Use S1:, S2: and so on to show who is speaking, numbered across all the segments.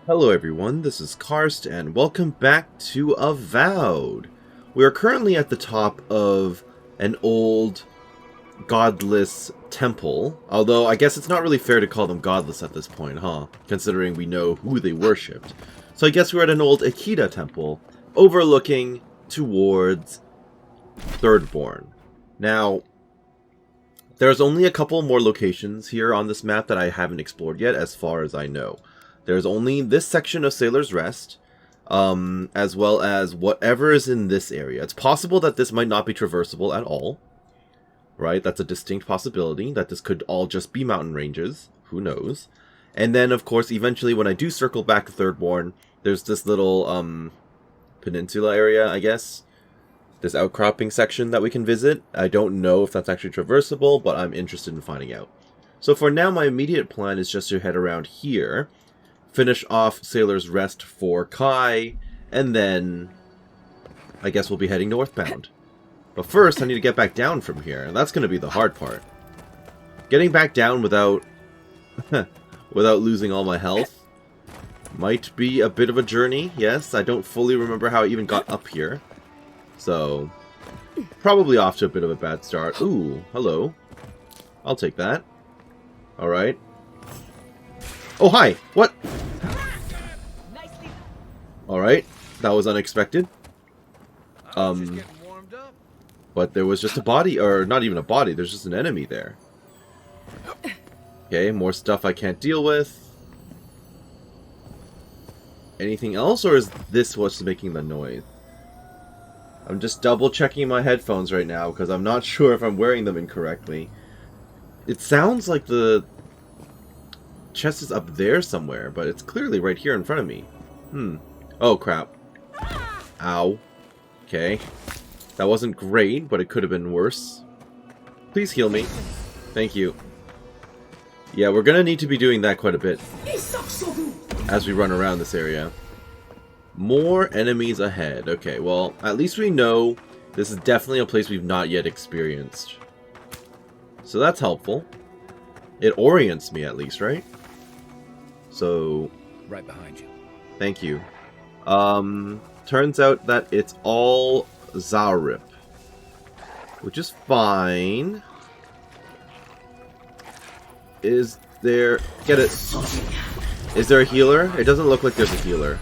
S1: Hello everyone, this is Karst, and welcome back to Avowed. We are currently at the top of an old, godless temple, although I guess it's not really fair to call them godless at this point, huh? Considering we know who they worshipped. So I guess we're at an old Akita temple, overlooking towards Thirdborn. Now, there's only a couple more locations here on this map that I haven't explored yet, as far as I know. There's only this section of Sailor's Rest, as well as whatever is in this area. It's possible that this might not be traversable at all, right? That's a distinct possibility, that this could all just be mountain ranges. Who knows? And then, of course, eventually when I do circle back to Thirdborn, there's this little peninsula area, I guess. This outcropping section that we can visit. I don't know if that's actually traversable, but I'm interested in finding out. So for now, my immediate plan is just to head around here, finish off Sailor's Rest for Kai, and then I guess we'll be heading northbound. But first, I need to get back down from here, and that's going to be the hard part. Getting back down without without losing all my health might be a bit of a journey. Yes, I don't fully remember how I even got up here. So, probably off to a bit of a bad start. Ooh, hello. I'll take that. Alright. Oh, hi! What? Alright, that was unexpected. But there was just a body, or not even a body, there's just an enemy there. Okay, more stuff I can't deal with. Anything else, or is this what's making the noise? I'm just double checking my headphones right now, because I'm not sure if I'm wearing them incorrectly. It sounds like the chest is up there somewhere, but it's clearly right here in front of me. Oh, crap. Ow. Okay. That wasn't great, but it could have been worse. Please heal me. Thank you. Yeah, we're gonna need to be doing that quite a bit as we run around this area. More enemies ahead. Okay, well, at least we know this is definitely a place we've not yet experienced. So that's helpful. It orients me at least, right? So,
S2: right behind you.
S1: Thank you. Turns out that it's all Zarip, which is fine. Is there... Get it. Is there a healer? It doesn't look like there's a healer.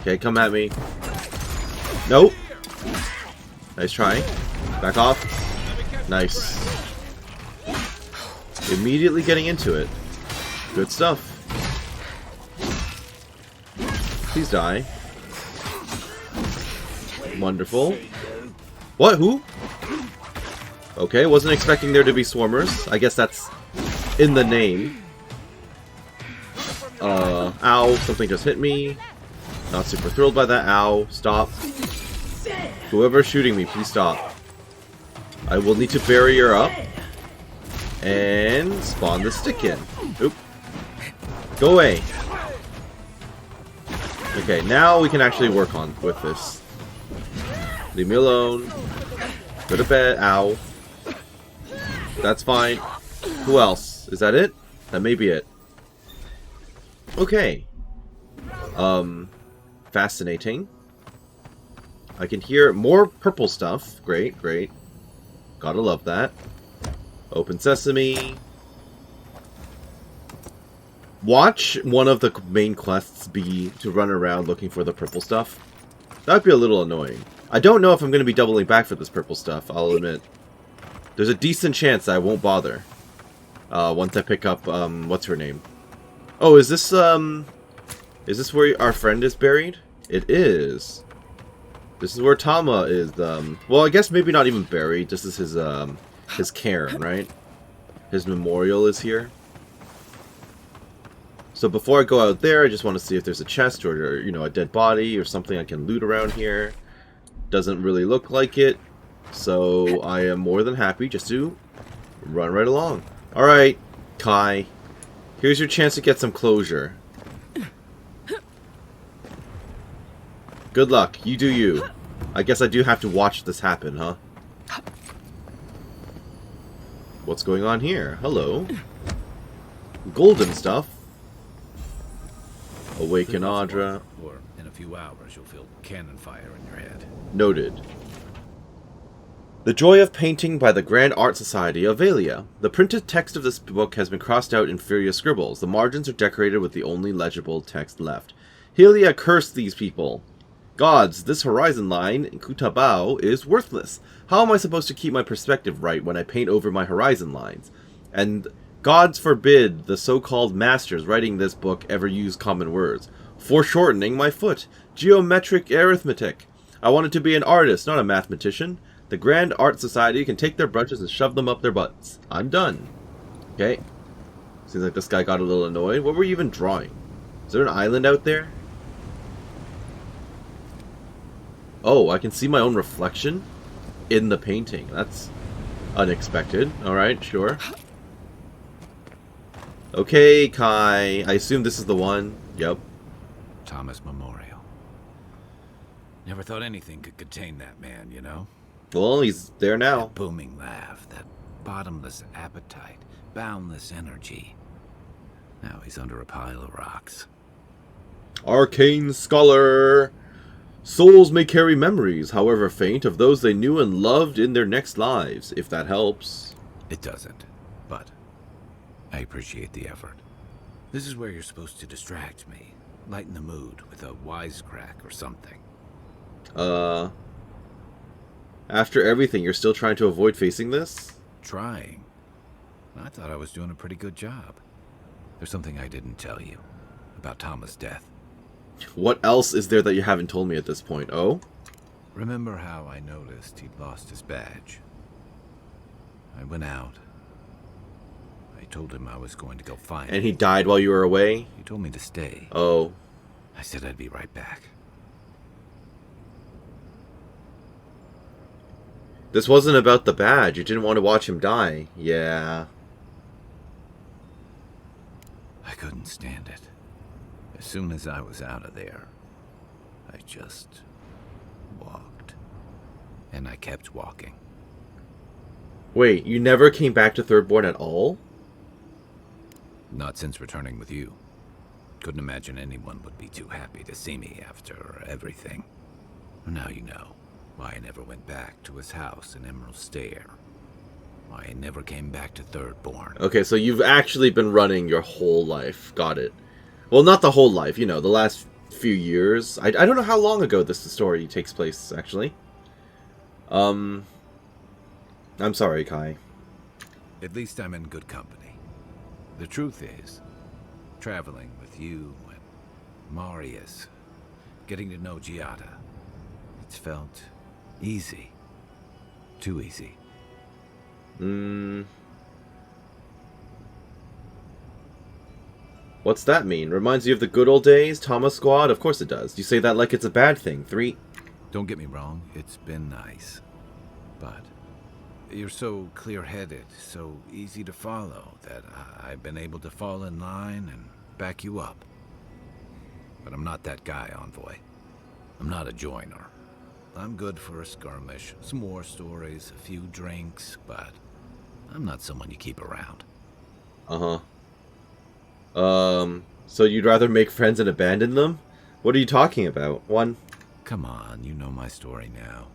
S1: Okay, come at me. Nope. Nice try. Back off. Nice. Immediately getting into it. Good stuff. Please die. Wonderful. What? Who? Okay, wasn't expecting there to be swarmers. I guess that's in the name. Ow, something just hit me. Not super thrilled by that. Ow, stop. Whoever's shooting me, please stop. I will need to barrier up and spawn the stick in. Oop. Go away. Okay, now we can actually work on with this. Leave me alone. Go to bed. Ow. That's fine. Who else? Is that it? That may be it. Okay. Fascinating. I can hear more purple stuff. Great, great. Gotta love that. Open sesame. Watch one of the main quests be to run around looking for the purple stuff. That would be a little annoying. I don't know if I'm going to be doubling back for this purple stuff, I'll admit. There's a decent chance I won't bother. Once I pick up, what's her name? Oh, is this where our friend is buried? It is. This is where Tama is, well, I guess maybe not even buried. This is his cairn, right? His memorial is here. So before I go out there, I just want to see if there's a chest or, you know, a dead body or something I can loot around here. Doesn't really look like it. So I am more than happy just to run right along. Alright, Kai. Here's your chance to get some closure. Good luck. You do you. I guess I do have to watch this happen, huh? What's going on here? Hello. Golden stuff. Awaken Audra.
S2: Or in a few hours, you'll feel cannon fire in your head.
S1: Noted. The Joy of Painting by the Grand Art Society of Valia. The printed text of this book has been crossed out in furious scribbles. The margins are decorated with the only legible text left. Helia cursed these people. Gods, this horizon line, Kutabao, is worthless. How am I supposed to keep my perspective right when I paint over my horizon lines? And gods forbid the so-called masters writing this book ever use common words. Foreshortening my foot. Geometric arithmetic. I wanted to be an artist, not a mathematician. The Grand Art Society can take their brushes and shove them up their butts. I'm done. Okay. Seems like this guy got a little annoyed. What were you even drawing? Is there an island out there? Oh, I can see my own reflection in the painting. That's unexpected. Alright, sure. Okay, Kai. I assume this is the one. Yep.
S2: Thomas Memorial. Never thought anything could contain that man, you know?
S1: Well, he's there now.
S2: That booming laugh, that bottomless appetite, boundless energy. Now he's under a pile of rocks.
S1: Arcane Scholar! Souls may carry memories, however faint, of those they knew and loved in their next lives, if that helps.
S2: It doesn't, but I appreciate the effort. This is where you're supposed to distract me, lighten the mood with a wisecrack or something.
S1: After everything, you're still trying to avoid facing this?
S2: Trying? I thought I was doing a pretty good job. There's something I didn't tell you about Thomas' death.
S1: What else is there that you haven't told me at this point? Oh?
S2: Remember how I noticed he'd lost his badge? I went out. I told him I was going to go find him.
S1: And he died while you were away?
S2: He told me to stay.
S1: Oh.
S2: I said I'd be right back.
S1: This wasn't about the badge. You didn't want to watch him die. Yeah.
S2: I couldn't stand it. As soon as I was out of there, I just walked. And I kept walking.
S1: Wait, you never came back to Thirdborn at all?
S2: Not since returning with you. Couldn't imagine anyone would be too happy to see me after everything. Now you know why I never went back to his house in Emerald Stair. Why I never came back to Thirdborn.
S1: Okay, so you've actually been running your whole life. Got it. Well, not the whole life, you know, the last few years. I don't know how long ago this story takes place, actually. I'm sorry, Kai.
S2: At least I'm in good company. The truth is, traveling with you and Marius, getting to know Giada, it's felt easy. Too easy.
S1: What's that mean? Reminds you of the good old days? Thomas Squad? Of course it does. You say that like it's a bad thing. 3.
S2: Don't get me wrong, it's been nice. But you're so clear-headed, so easy to follow, that I've been able to fall in line and back you up. But I'm not that guy, Envoy. I'm not a joiner. I'm good for a skirmish, some war stories, a few drinks, but I'm not someone you keep around.
S1: So you'd rather make friends and abandon them? What are you talking about? 1.
S2: Come on, you know my story now.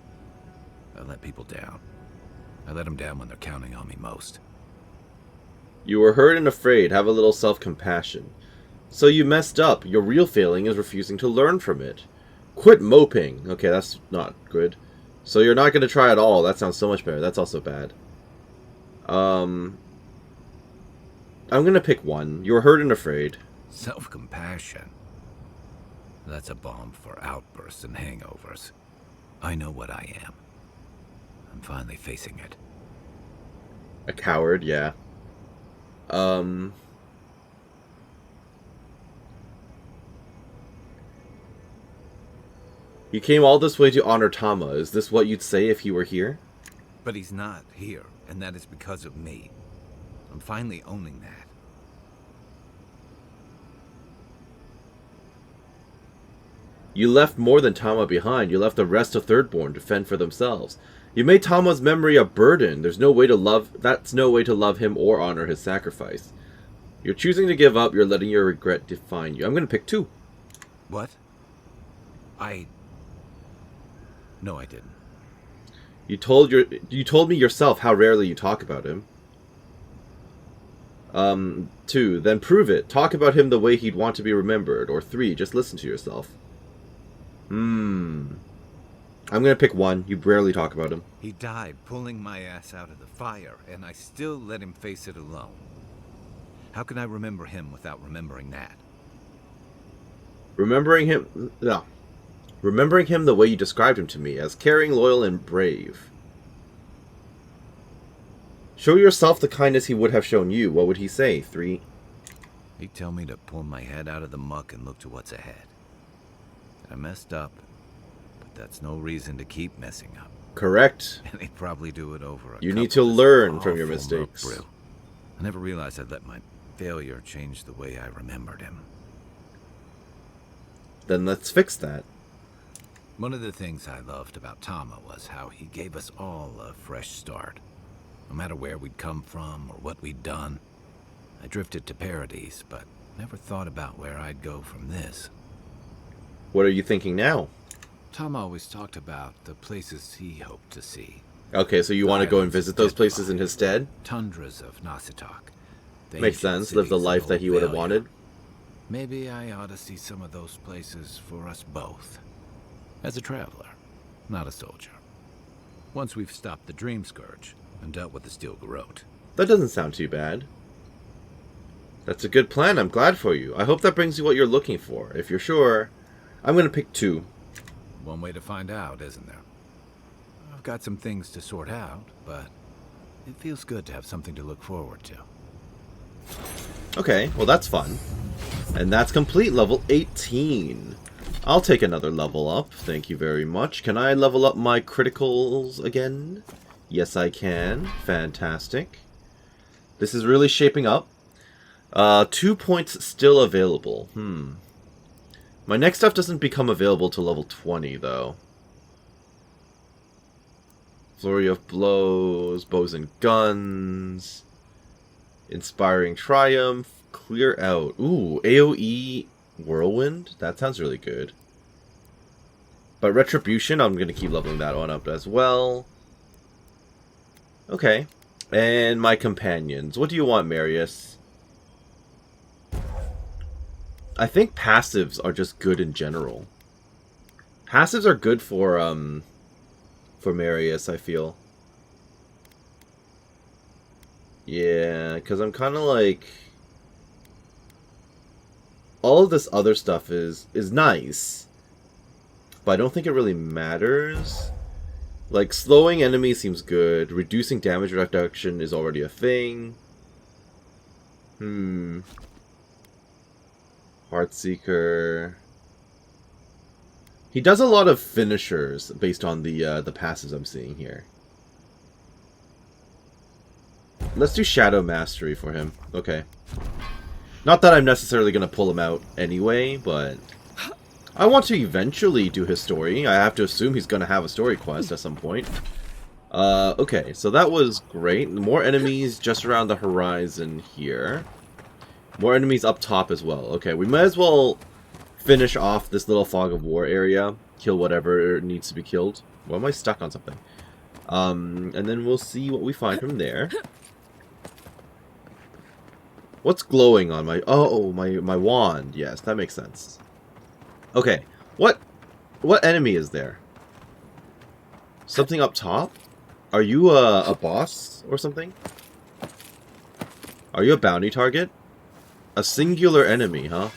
S2: I let people down. I let them down when they're counting on me most.
S1: You were hurt and afraid. Have a little self-compassion. So you messed up. Your real failing is refusing to learn from it. Quit moping. Okay, that's not good. So you're not going to try at all. That sounds so much better. That's also bad. I'm going to pick 1. You were hurt and afraid.
S2: Self-compassion? That's a bomb for outbursts and hangovers. I know what I am. I'm finally facing it.
S1: A coward, yeah. You came all this way to honor Tama. Is this what you'd say if he were here?
S2: But he's not here, and that is because of me. I'm finally owning that.
S1: You left more than Tama behind. You left the rest of Thirdborn to fend for themselves. You made Tama's memory a burden. That's no way to love him or honor his sacrifice. You're choosing to give up. You're letting your regret define you. I'm going to pick 2.
S2: What? No, I didn't.
S1: You told me yourself how rarely you talk about him. 2, then prove it. Talk about him the way he'd want to be remembered. Or 3, just listen to yourself. I'm gonna pick 1. You rarely talk about him.
S2: He died pulling my ass out of the fire, and I still let him face it alone. How can I remember him without remembering that?
S1: Remembering him the way you described him to me, as caring, loyal, and brave. Show yourself the kindness he would have shown you. What would he say? 3.
S2: He'd tell me to pull my head out of the muck and look to what's ahead. I messed up, but that's no reason to keep messing up.
S1: Correct.
S2: And he'd probably do it over.
S1: You need to learn from your mistakes.
S2: Brew. I never realized I'd let my failure change the way I remembered him.
S1: Then let's fix that.
S2: One of the things I loved about Tama was how he gave us all a fresh start. No matter where we'd come from or what we'd done. I drifted to Paradise, but never thought about where I'd go from this.
S1: What are you thinking now?
S2: Tama always talked about the places he hoped to see.
S1: Okay, so you want to go and visit those places in his stead?
S2: Tundras of Nasitok.
S1: Makes sense. Live the life that he would have wanted.
S2: Maybe I ought to see some of those places for us both. As a traveler, not a soldier. Once we've stopped the Dream Scourge and dealt with the Steel Garrote.
S1: That doesn't sound too bad. That's a good plan. I'm glad for you. I hope that brings you what you're looking for. If you're sure, I'm going to pick 2.
S2: One way to find out, isn't there? I've got some things to sort out, but it feels good to have something to look forward to.
S1: Okay, well that's fun. And that's complete level 18. I'll take another level up. Thank you very much. Can I level up my criticals again? Yes, I can. Fantastic. This is really shaping up. 2 points still available. My next stuff doesn't become available till level 20, though. Flurry of Blows, Bows and Guns, Inspiring Triumph, Clear Out. Ooh, AoE Whirlwind? That sounds really good. But Retribution, I'm going to keep leveling that one up as well. Okay. And my companions. What do you want, Marius? I think passives are just good in general. Passives are good for Marius, I feel. Yeah, because I'm kind of like... all of this other stuff is nice. But I don't think it really matters. Like, slowing enemies seems good. Reducing damage reduction is already a thing. Heartseeker. He does a lot of finishers based on the passives I'm seeing here. Let's do Shadow Mastery for him. Okay. Not that I'm necessarily going to pull him out anyway, but... I want to eventually do his story. I have to assume he's going to have a story quest at some point. Okay, so that was great. More enemies just around the horizon here. More enemies up top as well. Okay, we might as well finish off this little Fog of War area. Kill whatever needs to be killed. Why am I stuck on something? And then we'll see what we find from there. What's glowing on my... oh, my wand. Yes, that makes sense. Okay, what enemy is there? Something up top? Are you a boss or something? Are you a bounty target? A singular enemy, huh?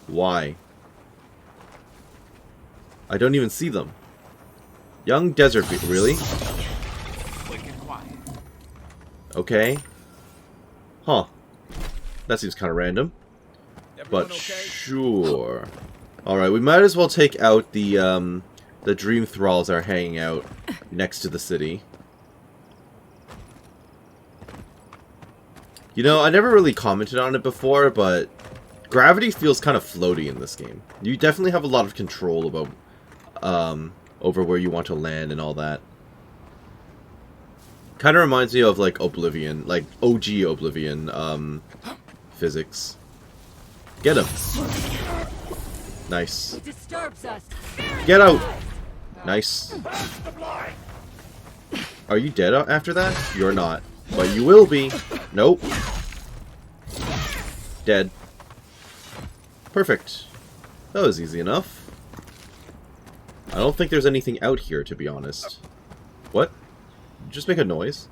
S1: Why? I don't even see them. Young desert beast, really? Okay. Huh. That seems kind of random. But sure. Alright, we might as well take out the Dream Thralls that are hanging out next to the city. You know, I never really commented on it before, but gravity feels kind of floaty in this game. You definitely have a lot of control about over where you want to land and all that. Kind of reminds me of like Oblivion, like OG Oblivion physics. Get him. Nice.
S3: It disturbs us.
S1: Get out! Nice. Are you dead after that? You're not. But you will be. Nope. Dead. Perfect. That was easy enough. I don't think there's anything out here, to be honest. What? Just make a noise.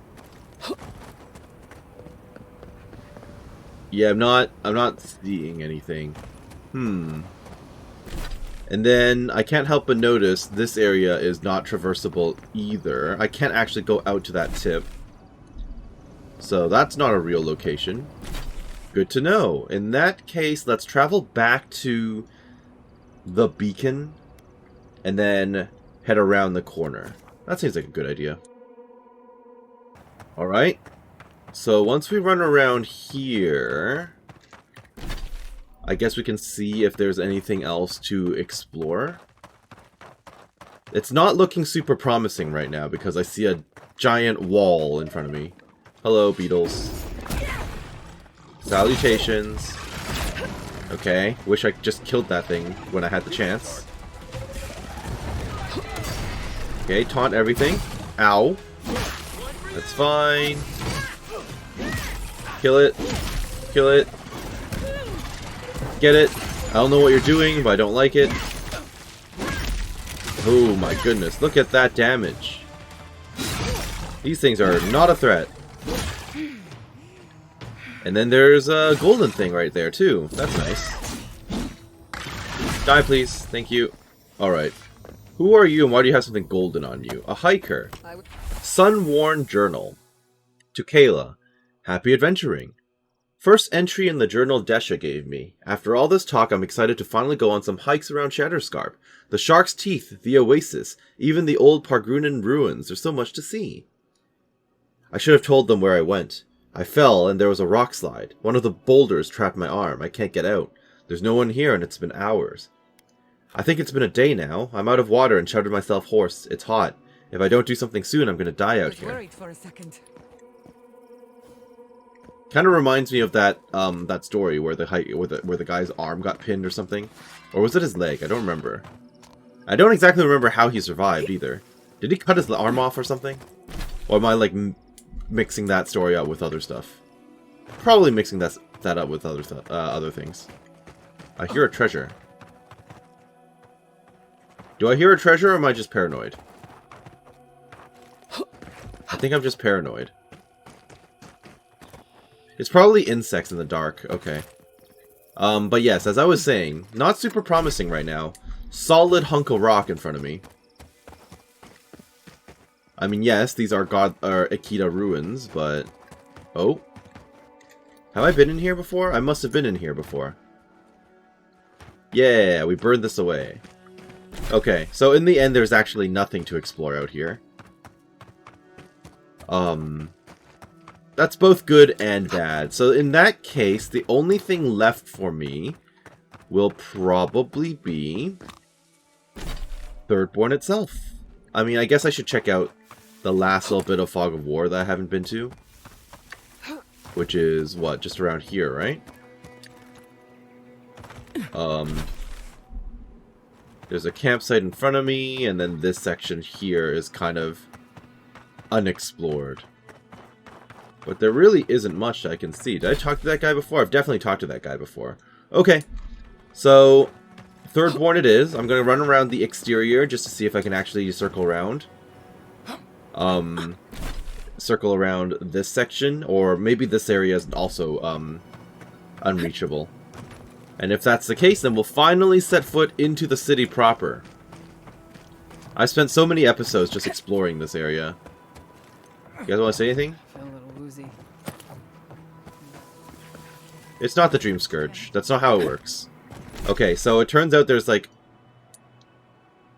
S1: Yeah, I'm not seeing anything. And then I can't help but notice this area is not traversable either. I can't actually go out to that tip. So that's not a real location. Good to know. In that case, let's travel back to the beacon and then head around the corner. That seems like a good idea. Alright. So once we run around here, I guess we can see if there's anything else to explore. It's not looking super promising right now because I see a giant wall in front of me. Hello, beetles. Salutations. Okay, wish I just killed that thing when I had the chance. Okay, taunt everything. Ow. That's fine. Kill it. Kill it. Get it. I don't know what you're doing, but I don't like it. Oh my goodness, look at that damage. These things are not a threat. And then there's a golden thing right there too. That's nice. Die please. Thank you. Alright. Who are you and why do you have something golden on you? A hiker. Sun-worn journal. To Kayla. Happy adventuring. First entry in the journal Desha gave me. After all this talk, I'm excited to finally go on some hikes around Shatterscarp. The Shark's Teeth, the Oasis, even the old Pargrunan ruins. There's so much to see. I should have told them where I went. I fell and there was a rock slide. One of the boulders trapped my arm. I can't get out. There's no one here and it's been hours. I think it's been a day now. I'm out of water and shouted myself hoarse. It's hot. If I don't do something soon, I'm going to die out here.
S3: Worried for a second.
S1: Kind of reminds me of that that story where the guy's arm got pinned or something, or was it his leg? I don't remember. I don't exactly remember how he survived either. Did he cut his arm off or something? Or am I like mixing that story up with other stuff? Probably mixing that up with other things. I hear a treasure. Do I hear a treasure or am I just paranoid? I think I'm just paranoid. It's probably insects in the dark. Okay. But yes, as I was saying, not super promising right now. Solid hunk of rock in front of me. I mean, yes, these are Akita ruins, but... Oh. Have I been in here before? I must have been in here before. Yeah, we burned this away. Okay, so in the end, there's actually nothing to explore out here. That's both good and bad. So in that case, the only thing left for me will probably be Thirdborn itself. I mean, I guess I should check out the last little bit of Fog of War that I haven't been to. Which is, what, just around here, right? There's a campsite in front of me, and then this section here is kind of unexplored. But there really isn't much I can see. Did I talk to that guy before? I've definitely talked to that guy before. Okay. So, Thirdborn it is. I'm going to run around the exterior just to see if I can actually circle around. Circle around this section. Or maybe this area is also unreachable. And if that's the case, then we'll finally set foot into the city proper. I've spent so many episodes just exploring this area. You guys want to say anything? It's not the Dream Scourge. That's not how it works. Okay, so it turns out there's like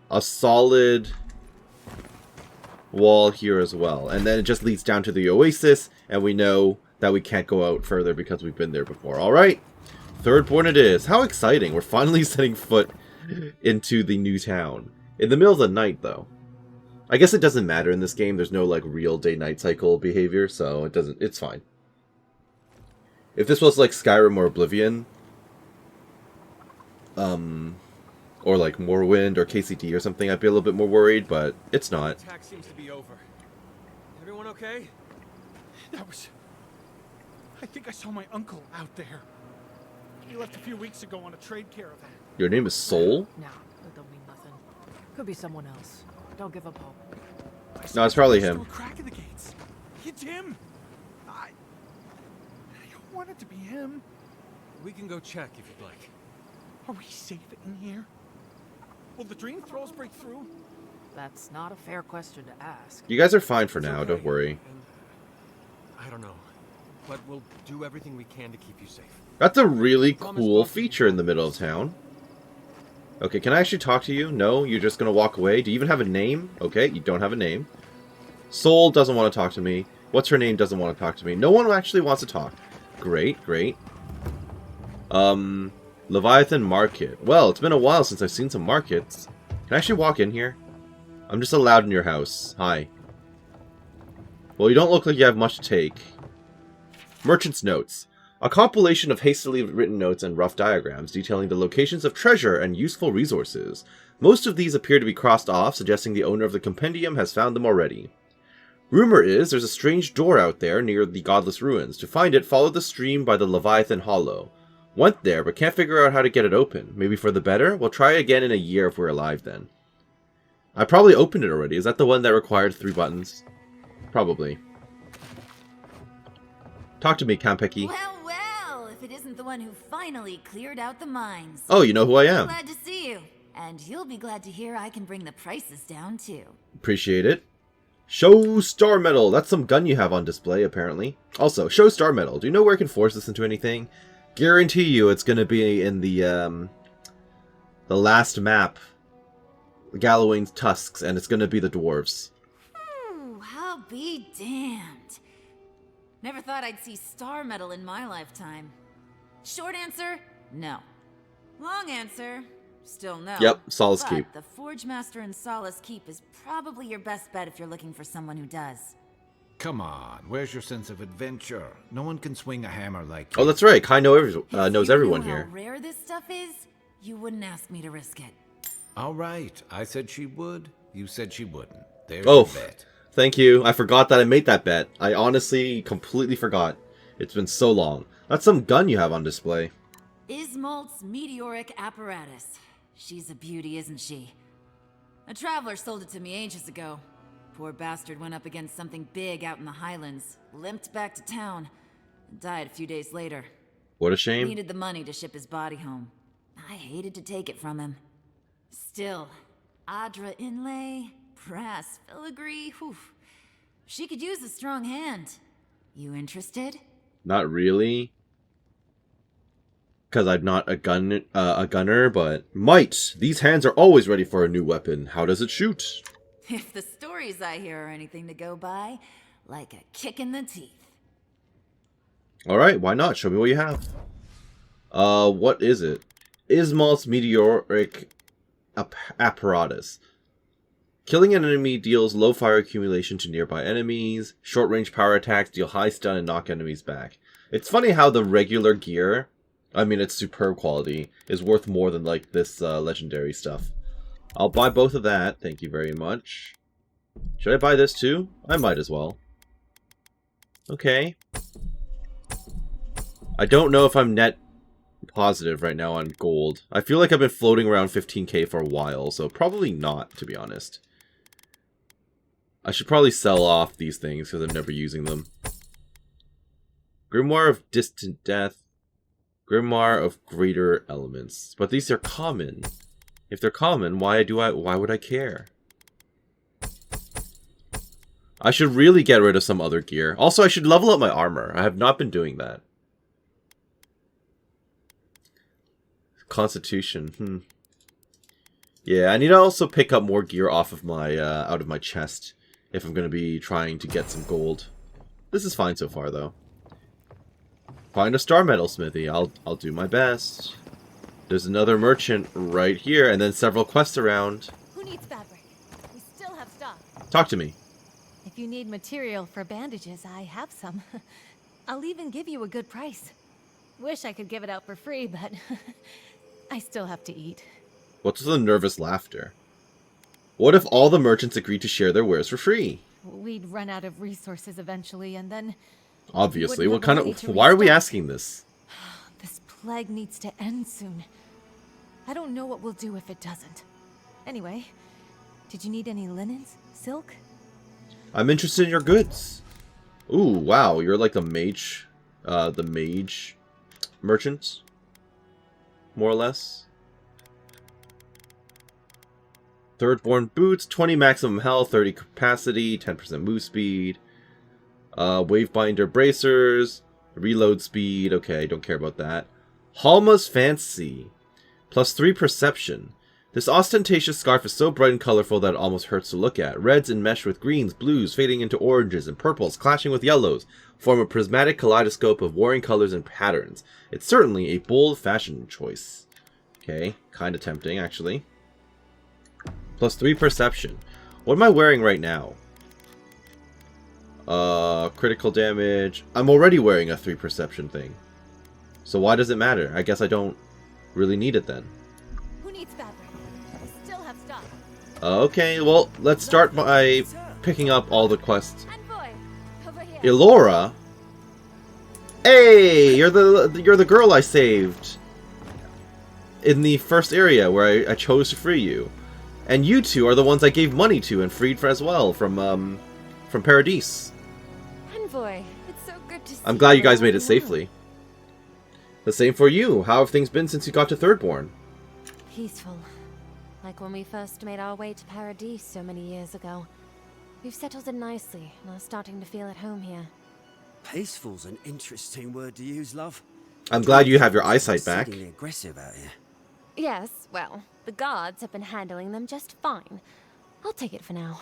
S1: a solid wall here as well. And then it just leads down to the Oasis, and we know that we can't go out further because we've been there before. Alright, Thirdborn it is. How exciting. We're finally setting foot into the new town. In the middle of the night, though. I guess it doesn't matter in this game. There's no like real day-night cycle behavior, so it's fine. If this was like Skyrim or Oblivion, or like Morrowind or KCD or something, I'd be a little bit more worried, but it's not.
S3: The attack seems to be over. Everyone okay?
S4: That was... I think I saw my uncle out there. He left a few weeks ago on a trade caravan.
S1: Your name is Soul?
S5: No, that don't mean nothing. Could be someone else. Don't give up hope.
S1: No, it's probably
S4: Through
S1: him.
S4: a crack in the gates. It's him. I don't want it to be him.
S3: We can go check if you'd like.
S4: Are we safe in here? Will the dream throws break through?
S5: That's not a fair question to ask.
S1: You guys are fine for
S3: It's
S1: now,
S3: okay.
S1: don't worry.
S3: And, I don't know, but we'll do everything we can to keep you safe.
S1: That's a really cool feature in the middle of town. Okay, can I actually talk to you? No, you're just gonna walk away? Do you even have a name? Okay, you don't have a name. Soul doesn't want to talk to me. What's her name doesn't want to talk to me. No one actually wants to talk. Great, great. Leviathan Market. Well, it's been a while since I've seen some markets. Can I actually walk in here? I'm just allowed in your house. Hi. Well, you don't look like you have much to take. Merchant's Notes. A compilation of hastily written notes and rough diagrams detailing the locations of treasure and useful resources. Most of these appear to be crossed off, suggesting the owner of the compendium has found them already. Rumor is there's a strange door out there near the Godless Ruins. To find it, follow the stream by the Leviathan Hollow. Went there, but can't figure out how to get it open. Maybe for the better? We'll try again in a year if we're alive then. I probably opened it already. Is that the one that required 3 buttons? Probably. Talk to me, Kampeki.
S6: Well, if it isn't the one who finally cleared out the mines.
S1: Oh, you know who I am.
S6: Glad to see you. And you'll be glad to hear I can bring the prices down, too.
S1: Appreciate it. Show Star Metal. That's some gun you have on display, apparently. Also, Show Star Metal. Do you know where I can force this into anything? Guarantee you it's going to be in the last map. Galloway's Tusks, and it's going to be the dwarves.
S6: I'll be damned. Never thought I'd see star metal in my lifetime. Short answer, no. Long answer, still no.
S1: Yep, Solace
S6: But
S1: Keep.
S6: the Forge Master in Solace Keep is probably your best bet if you're looking for someone who does.
S2: Come on, where's your sense of adventure? No one can swing a hammer like you.
S1: Oh, that's right. Kai knows
S6: If
S1: everyone
S6: you knew
S1: here.
S6: how rare this stuff is, you wouldn't ask me to risk it.
S2: All right, I said she would. You said she wouldn't. There's
S1: Oh,
S2: your bet.
S1: thank you. I forgot that I made that bet. I honestly completely forgot. It's been so long. That's some gun you have on display.
S6: Ismalt's meteoric apparatus. She's a beauty, isn't she? A traveler sold it to me ages ago. Poor bastard went up against something big out in the Highlands, limped back to town, and died a few days later.
S1: What a shame.
S6: Needed the money to ship his body home. I hated to take it from him. Still, Adra inlay, brass filigree, whew. She could use a strong hand. You interested?
S1: Not really. Because I'm not a gunner, but might. These hands are always ready for a new weapon. How does it shoot?
S6: If the stories I hear are anything to go by, like a kick in the teeth.
S1: Alright, why not? Show me what you have. What is it? Ismalt's meteoric apparatus. Killing an enemy deals low fire accumulation to nearby enemies. Short range power attacks deal high stun and knock enemies back. It's funny how the regular gear, I mean it's superb quality, is worth more than like this legendary stuff. I'll buy both of that, thank you very much. Should I buy this too? I might as well. Okay. I don't know if I'm net positive right now on gold. I feel like I've been floating around 15k for a while, so probably not, to be honest. I should probably sell off these things because I'm never using them. Grimoire of Distant Death. Grimoire of Greater Elements. But these are common. If they're common, why would I care? I should really get rid of some other gear. Also, I should level up my armor. I have not been doing that. Constitution. Yeah, I need to also pick up more gear off of my out of my chest if I'm going to be trying to get some gold. This is fine so far, though. Find a star metal smithy. I'll do my best. There's another merchant right here, and then several quests around.
S7: Who needs fabric? We still have stock.
S1: Talk to me.
S7: If you need material for bandages, I have some. I'll even give you a good price. Wish I could give it out for free, but I still have to eat.
S1: What's the nervous laughter? What if all the merchants agreed to share their wares for free?
S7: We'd run out of resources eventually, and then
S1: Obviously.
S7: wouldn't
S1: What
S7: have
S1: kind
S7: the money
S1: of...
S7: to
S1: Why are we
S7: restock.
S1: asking this?
S7: This plague needs to end soon. I don't know what we'll do if it doesn't. Anyway, did you need any linens? Silk?
S1: I'm interested in your goods. Ooh, wow. You're like the mage merchant. More or less. Thirdborn boots, 20 maximum health, 30 capacity, 10% move speed. Wavebinder bracers, reload speed. Okay, don't care about that. Halma's fancy, +3 perception. This ostentatious scarf is so bright and colorful that it almost hurts to look at. Reds enmesh with greens, blues fading into oranges, and purples clashing with yellows form a prismatic kaleidoscope of warring colors and patterns. It's certainly a bold fashion choice. Okay, kind of tempting, actually. +3 perception. What am I wearing right now? Critical damage. I'm already wearing a 3 perception thing. So why does it matter? I guess I don't really need it then.
S7: Who needs fabric? We still have stock.
S1: Okay, well, let's start by picking up all the quests.
S7: Envoy, over here.
S1: Elora? Hey, you're the girl I saved in the first area where I chose to free you. And you two are the ones I gave money to and freed as well from Paradise.
S8: Envoy, it's so good to see
S1: I'm glad you guys
S8: all
S1: made it
S8: alone.
S1: safely. The same for you. How have things been since you got to Thirdborn?
S8: Peaceful. Like when we first made our way to Paradise so many years ago. We've settled in nicely and are starting to feel at home here.
S9: Peaceful's an interesting word to use, love.
S1: I'm glad you have your eyesight back.
S9: Exceedingly aggressive out here.
S8: Yes, well, the guards have been handling them just fine. I'll take it for now.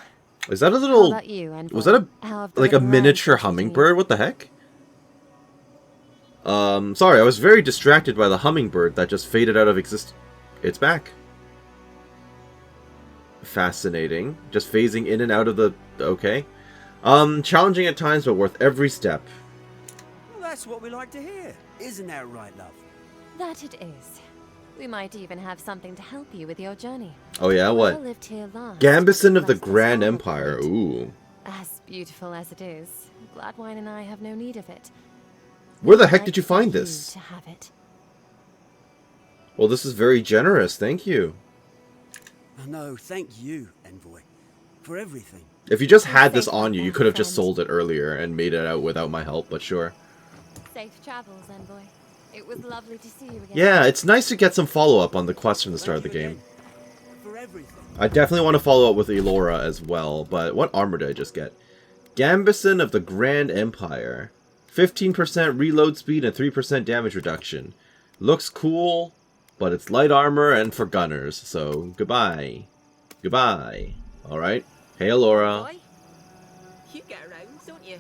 S1: Is that a
S8: How
S1: little...
S8: about you, Envoy?
S1: Was that
S8: How have the
S1: like a
S8: little
S1: miniature
S8: elves treated you?
S1: hummingbird? What the heck? Sorry, I was very distracted by the hummingbird that just faded out of existence. It's back. Fascinating. Just phasing in and out of the... Okay. Challenging at times, but worth every step.
S9: Well, that's what we like to hear. Isn't that right, love?
S8: That it is. We might even have something to help you with your journey.
S1: Oh yeah,
S8: Whoever
S1: what?
S8: lived here last
S1: Gambison of the
S8: blessed us
S1: Grand
S8: all with
S1: Empire.
S8: it.
S1: Ooh.
S8: As beautiful as it is, Gladwine and I have no need of it.
S1: Where the heck
S8: I'd
S1: did you
S8: like
S1: find
S8: you
S1: this?
S8: to have it.
S1: Well, this is very generous. Thank you.
S9: Oh, no, thank you, Envoy, for everything.
S1: If you just
S8: Be
S1: had this
S8: safe
S1: on
S8: out
S1: you, you
S8: there,
S1: could have just
S8: friend.
S1: sold it earlier and made it out without my help, but sure.
S8: Safe travels, Envoy. It was lovely to see you again.
S1: Yeah, it's nice to get some follow-up on the quest from the start of the
S9: Thank you
S1: game.
S9: again for everything.
S1: I definitely want to follow up with Elora as well, but what armor did I just get? Gambison of the Grand Empire. 15% reload speed and 3% damage reduction. Looks cool, but it's light armor and for gunners, so goodbye. Goodbye. Alright. Hey, Elora.
S10: Boy, you get around, don't you?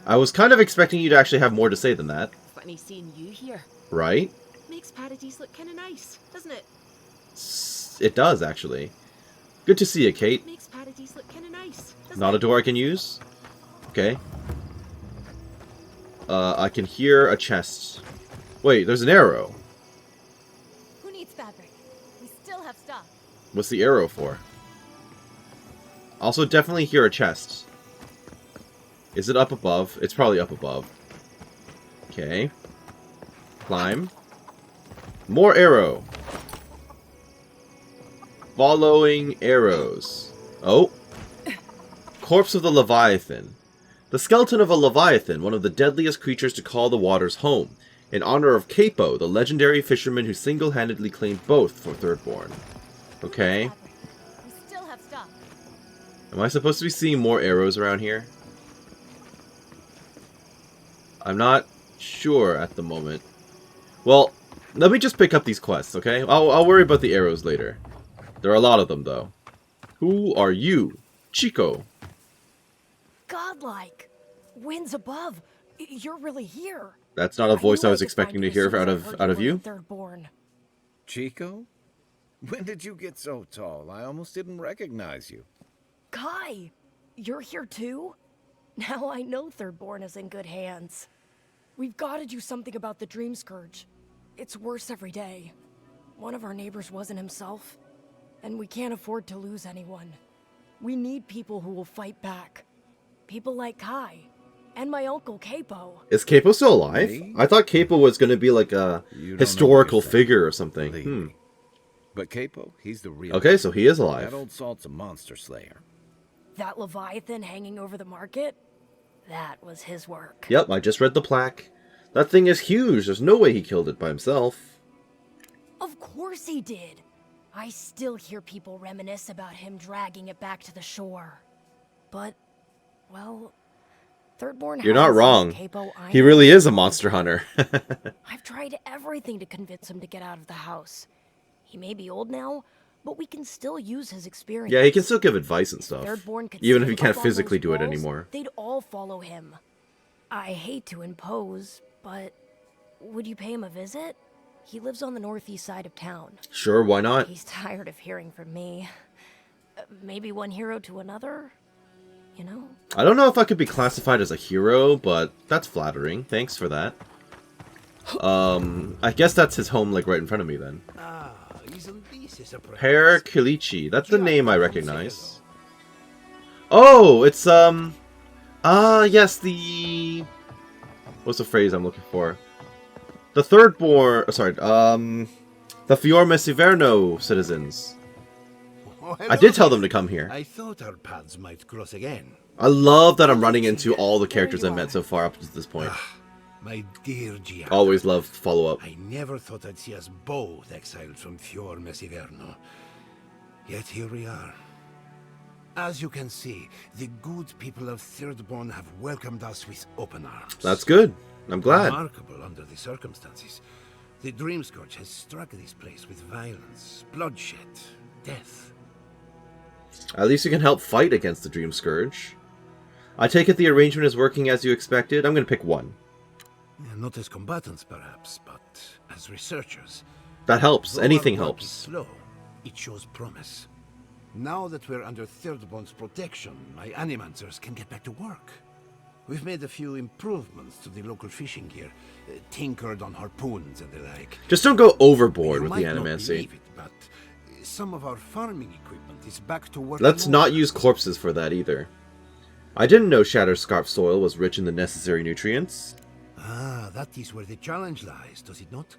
S1: I was kind of expecting you to actually have more to say than that,
S10: Funny seeing you here.
S1: right?
S10: Makes Paradise look kind of nice, doesn't it?
S1: It does, actually. Good to see you, Kate.
S10: Makes Paradise look kind of nice, doesn't
S1: Not a
S10: it?
S1: door I can use? Okay. I can hear a chest. Wait, there's an arrow.
S7: Who needs fabric? We still have stock.
S1: What's the arrow for? Also, definitely hear a chest. Is it up above? It's probably up above. Okay. Climb. More arrow. Following arrows. Oh. Corpse of the Leviathan. The skeleton of a Leviathan, one of the deadliest creatures to call the waters home, in honor of Capo, the legendary fisherman who single-handedly claimed both for Thirdborn. Okay.
S7: Fabric. We still have stock.
S1: Am I supposed to be seeing more arrows around here? I'm not sure at the moment. Well, let me just pick up these quests, okay? I'll worry about the arrows later. There are a lot of them, though. Who are you? Chico.
S5: Godlike. Winds above. You're really here.
S1: That's not a voice
S5: knew
S1: I was
S5: could
S1: expecting
S5: find
S1: to
S5: you as
S1: hear
S5: soon as I
S1: out
S5: heard
S1: of
S5: were
S1: you.
S5: in Thirdborn.
S2: Chico? When did you get so tall? I almost didn't recognize you.
S5: Kai, you're here too? Now I know Thirdborn is in good hands. We've got to do something about the Dream Scourge. It's worse every day. one of our neighbors wasn't himself, and we can't afford to lose anyone. We need people who will fight back. People like Kai, and my uncle Capo.
S1: Is Capo still alive?
S2: Me?
S1: I thought Capo was going to be like a
S2: You don't know
S1: historical
S2: anything.
S1: figure or something.
S2: Believe
S1: Hmm.
S2: me. But Capo, he's the real.
S1: Okay, so he is
S2: That
S1: alive.
S2: old salt's a monster slayer.
S5: That Leviathan hanging over the market? That was his work.
S1: Yep, I just read the plaque. That thing is huge. There's no way he killed it by himself.
S5: Of course he did. I still hear people reminisce about him dragging it back to the shore. But, well, Thirdborn
S1: You're not
S5: hasn't seen
S1: wrong.
S5: Capo I
S1: He
S5: know.
S1: really is a monster hunter.
S5: I've tried everything to convince him to get out of the house. He may be old now, but we can still use his experience.
S1: Yeah, he can still give advice and stuff.
S5: Thirdborn could
S1: Even if
S5: stand
S1: he can't
S5: up on
S1: physically
S5: those
S1: do it
S5: walls,
S1: anymore.
S5: They'd all follow him. I hate to impose, but would you pay him a visit? He lives on the northeast side of town.
S1: Sure, why not?
S5: He's tired of hearing from me. Maybe one hero to another? You know?
S1: I don't know if I could be classified as a hero, but that's flattering. Thanks for that. I guess that's his home, like, right in front of me, then.
S9: Ah, isn't this a surprise?
S1: Per Kilichi. That's the name I recognize. Oh, it's, yes, the... What's the phrase I'm looking for? The Thirdborn... Sorry, the Fiorme Siverno citizens.
S9: Oh,
S1: I did tell them to come here.
S9: I thought our paths might cross again.
S1: I love that I'm running into all the characters I've met so far up to this point.
S9: My dear Gianna.
S1: Always love follow-up.
S9: I never thought I'd see us both exiled from Fiorme Siverno. Yet here we are. As you can see, the good people of Thirdborn have welcomed us with open arms.
S1: That's good. I'm glad.
S9: Remarkable under the circumstances. The Dream Scourge has struck this place with violence, bloodshed, death.
S1: At least you can help fight against the Dream Scourge. I take it the arrangement is working as you expected. I'm going to pick one.
S9: Not as combatants, perhaps, but as researchers.
S1: That helps.
S9: Though
S1: Anything
S9: our work is
S1: helps.
S9: slow, it shows promise. Now that we're under Thirdborn's protection, my animancers can get back to work. We've made a few improvements to the local fishing gear, tinkered on harpoons and the like.
S1: Just don't go overboard
S9: You
S1: with the
S9: might not
S1: animancy.
S9: believe it, but some of our farming equipment is back to work.
S1: Let's not use corpses for that either. I didn't know Shatterscarp soil was rich in the necessary nutrients.
S9: Ah, that is where the challenge lies, does it not?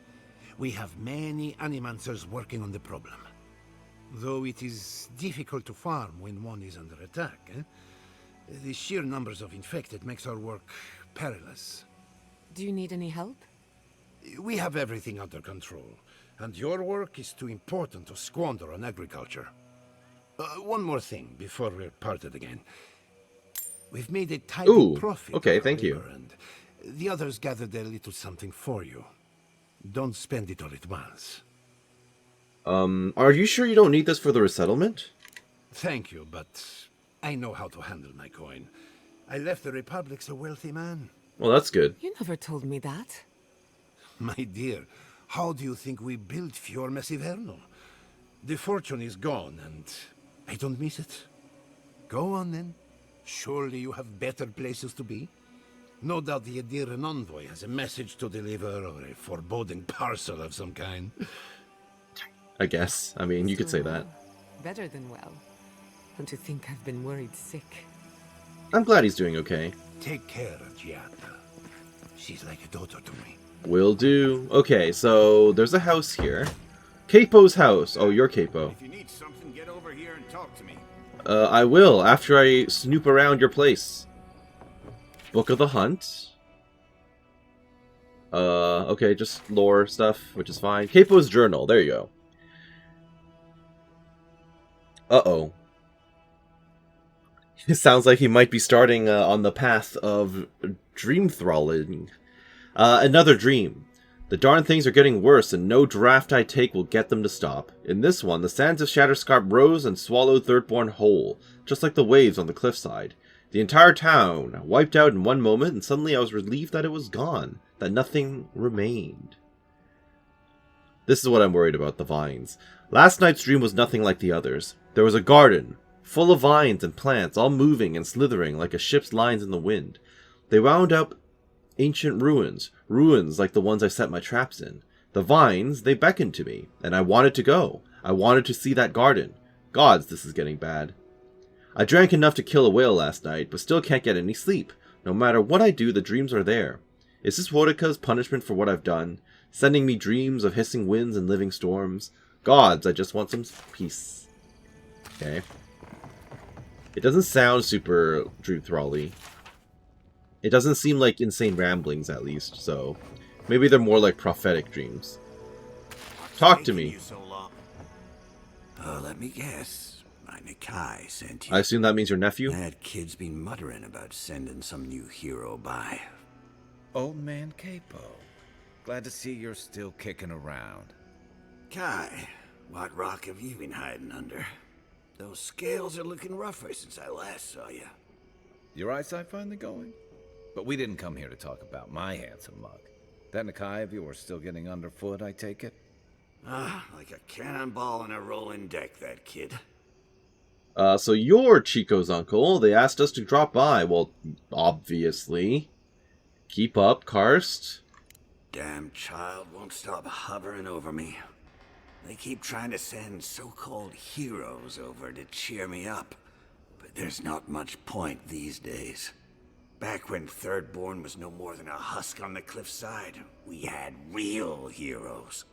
S9: We have many animancers working on the problem. Though it is difficult to farm when one is under attack, eh? The sheer numbers of infected makes our work perilous.
S11: Do you need any help?
S9: We have everything under control, and your work is too important to squander on agriculture. One more thing before we're parted again. We've made a tidy
S1: Ooh,
S9: profit.
S1: okay,
S9: of our
S1: thank you.
S9: labor, and the others gathered a little something for you. Don't spend it all at once.
S1: Are you sure you don't need this for the resettlement?
S9: Thank you, but I know how to handle my coin. I left the Republic a wealthy man.
S1: Well, that's good.
S11: You never told me that.
S9: My dear, how do you think we built Fiorme Siverno? The fortune is gone, and I don't miss it. Go on, then. Surely you have better places to be. No doubt the Adiran envoy has a message to deliver, or a foreboding parcel of some kind.
S1: I guess. I mean, you could say that.
S11: Better than well. And to think I've been worried sick.
S1: I'm glad he's doing okay.
S9: Take care of Gianna. She's like a daughter to me.
S1: Will do. Okay, so there's a house here. Capo's house. Oh, you're Capo.
S12: If you need something, get over here and talk to me.
S1: I will, after I snoop around your place. Book of the Hunt. Okay, just lore stuff, which is fine. Capo's journal, there you go. Uh-oh. It sounds like he might be starting on the path of dream thralling. Another dream. The darn things are getting worse, and no draft I take will get them to stop. In this one, the sands of Shatterscarp rose and swallowed Thirdborn whole, just like the waves on the cliffside. The entire town wiped out in one moment, and suddenly I was relieved that it was gone, that nothing remained. This is what I'm worried about, the vines. Last night's dream was nothing like the others. There was a garden, full of vines and plants, all moving and slithering like a ship's lines in the wind. They wound up ancient ruins, ruins like the ones I set my traps in. The vines, they beckoned to me, and I wanted to go. I wanted to see that garden. Gods, this is getting bad. I drank enough to kill a whale last night, but still can't get any sleep. No matter what I do, the dreams are there. Is this Wodika's punishment for what I've done? Sending me dreams of hissing winds and living storms? Gods, I just want some peace. Okay. It doesn't sound super dream thrally. It doesn't seem like insane ramblings, at least, so maybe they're more like prophetic dreams. Talk to me.
S12: Let me guess. My Nikai sent you.
S1: I assume that means your nephew?
S12: That kid's been muttering about sending some new hero by.
S2: Old man Capo. Glad to see you're still kicking around.
S12: Kai, what rock have you been hiding under? Those scales are looking rougher since I last saw you.
S2: Your eyesight finally going? But we didn't come here to talk about my handsome mug. That Nikai of yours still getting underfoot, I take it?
S12: Like a cannonball in a rolling deck, that kid.
S1: So you're Chico's uncle. They asked us to drop by. Well, obviously. Keep up, Karst.
S12: Damn child won't stop hovering over me. They keep trying to send so-called heroes over to cheer me up. But there's not much point these days. Back when Thirdborn was no more than a husk on the cliffside, we had real heroes.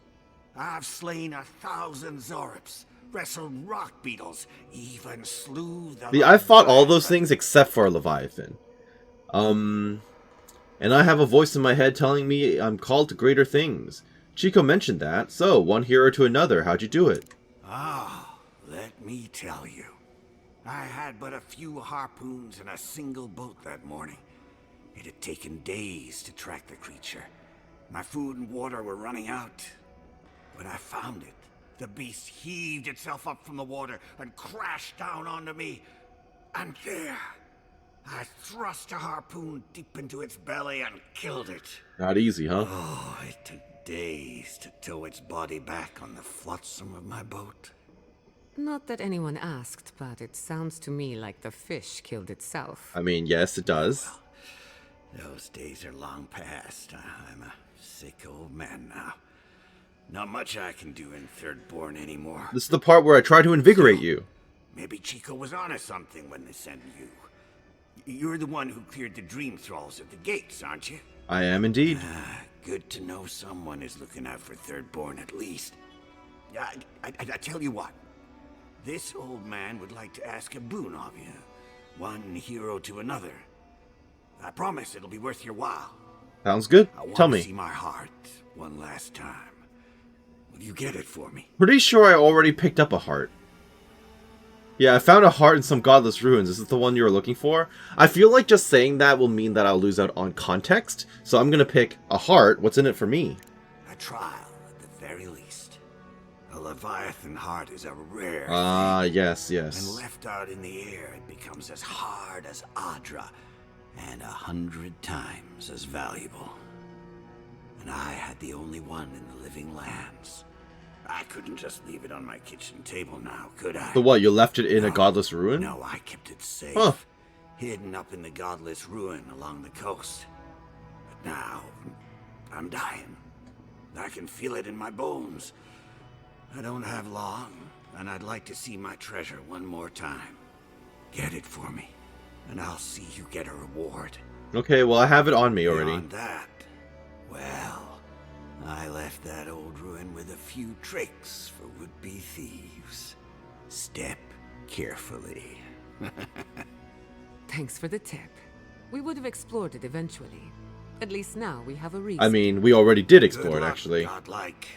S12: I've slain 1,000 Zorips, wrestled rock beetles, even slew the...
S1: I fought all those things except for Leviathan. And I have a voice in my head telling me I'm called to greater things. Chico mentioned that, so one hero to another, how'd you do it?
S12: Let me tell you. I had but a few harpoons and a single boat that morning. It had taken days to track the creature. My food and water were running out. But I found it. The beast heaved itself up from the water and crashed down onto me. And there, I thrust a harpoon deep into its belly and killed it.
S1: Not easy, huh?
S12: Oh, it took days to tow its body back on the flotsam of my boat.
S11: Not that anyone asked, but it sounds to me like the fish killed itself.
S1: I mean, yes, it does.
S12: Well, those days are long past. I'm a sick old man now. Not much I can do in Thirdborn anymore.
S1: This is the part where I try to invigorate you.
S12: Maybe Chico was onto something when they sent you. You're the one who cleared the dream thralls at the gates, aren't you?
S1: I am indeed.
S12: Good to know someone is looking out for Thirdborn at least. I tell you what. This old man would like to ask a boon of you. One hero to another. I promise it'll be worth your while.
S1: Sounds good.
S12: I want
S1: Tell
S12: to
S1: me.
S12: see my heart one last time. Will you get it for me?
S1: Pretty sure I already picked up a heart. Yeah, I found a heart in some godless ruins. Is this the one you were looking for? I feel like just saying that will mean that I'll lose out on context. So I'm going to pick a heart. What's in it for me?
S12: A trial, at the very least. A Leviathan heart is a rare
S1: thing. Yes.
S12: And left out in the air, it becomes as hard as Adra, and 100 times as valuable. And I had the only one in the living lands. I couldn't just leave it on my kitchen table now, could I?
S1: So what, you left it in a godless ruin?
S12: No, I kept it safe.
S1: Huh.
S12: Hidden up in the godless ruin along the coast. But now, I'm dying. I can feel it in my bones. I don't have long, and I'd like to see my treasure one more time. Get it for me, and I'll see you get a reward.
S1: Okay, well I have it on me already.
S12: Beyond that, well, I left that old ruin with a few tricks for would-be thieves. Step carefully.
S11: Thanks for the tip. We would have explored it eventually. At least now we have a reason.
S1: I mean, we already did explore it, actually.
S12: Godlike.